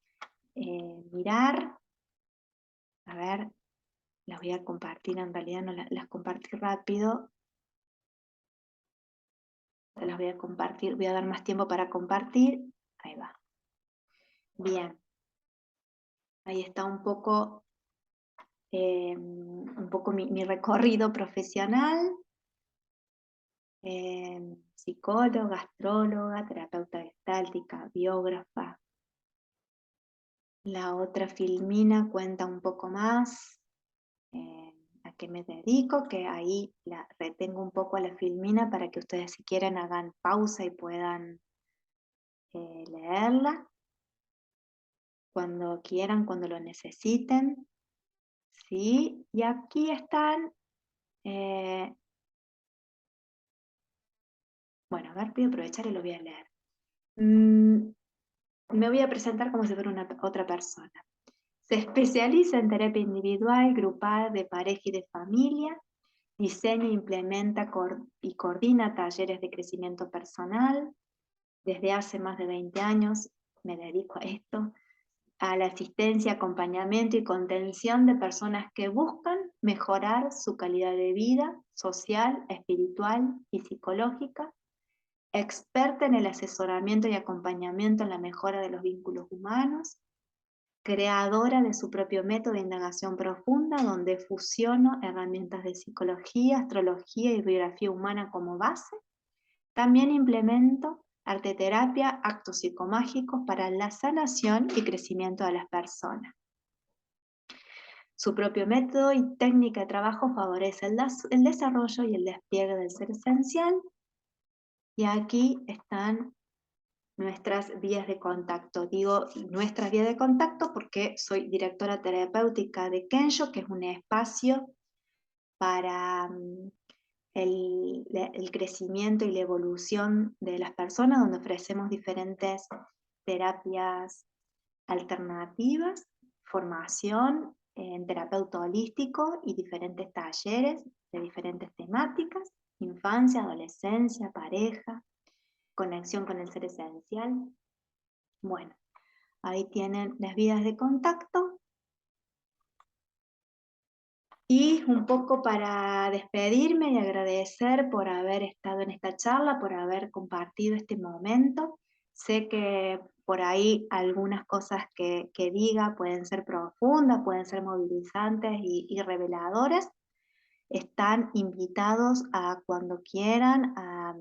mirar. A ver, las voy a compartir, en realidad no las compartí rápido, las voy a compartir, voy a dar más tiempo para compartir, ahí va. Bien, ahí está un poco mi recorrido profesional, psicóloga, astróloga, terapeuta gestáltica, biógrafa. La otra filmina cuenta un poco más a qué me dedico, que ahí la retengo un poco a la filmina para que ustedes si quieren hagan pausa y puedan leerla cuando quieran, cuando lo necesiten. ¿Sí? Y aquí están, bueno, a ver, voy a aprovechar y lo voy a leer. Me voy a presentar como si fuera otra persona. Se especializa en terapia individual, grupal, de pareja y de familia. Diseña, implementa y coordina talleres de crecimiento personal. Desde hace más de 20 años me dedico a esto, a la asistencia, acompañamiento y contención de personas que buscan mejorar su calidad de vida social, espiritual y psicológica. Experta en el asesoramiento y acompañamiento en la mejora de los vínculos humanos. Creadora de su propio método de indagación profunda, donde fusiono herramientas de psicología, astrología y biografía humana como base. También implemento arteterapia, actos psicomágicos para la sanación y crecimiento de las personas. Su propio método y técnica de trabajo favorece el desarrollo y el despliegue del ser esencial. Y aquí están nuestras vías de contacto. Digo nuestras vías de contacto porque soy directora terapéutica de Kensho, que es un espacio para el crecimiento y la evolución de las personas, donde ofrecemos diferentes terapias alternativas, formación en terapeuta holístico y diferentes talleres de diferentes temáticas: infancia, adolescencia, pareja, conexión con el ser esencial. Bueno, ahí tienen las vías de contacto. Y un poco para despedirme y agradecer por haber estado en esta charla, por haber compartido este momento. Sé que por ahí algunas cosas que diga pueden ser profundas, pueden ser movilizantes y reveladoras. Están invitados a cuando quieran a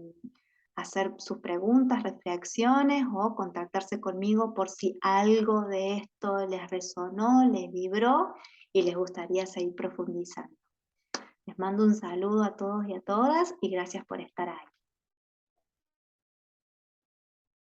hacer sus preguntas, reflexiones o contactarse conmigo por si algo de esto les resonó, les vibró y les gustaría seguir profundizando. Les mando un saludo a todos y a todas y gracias por estar ahí.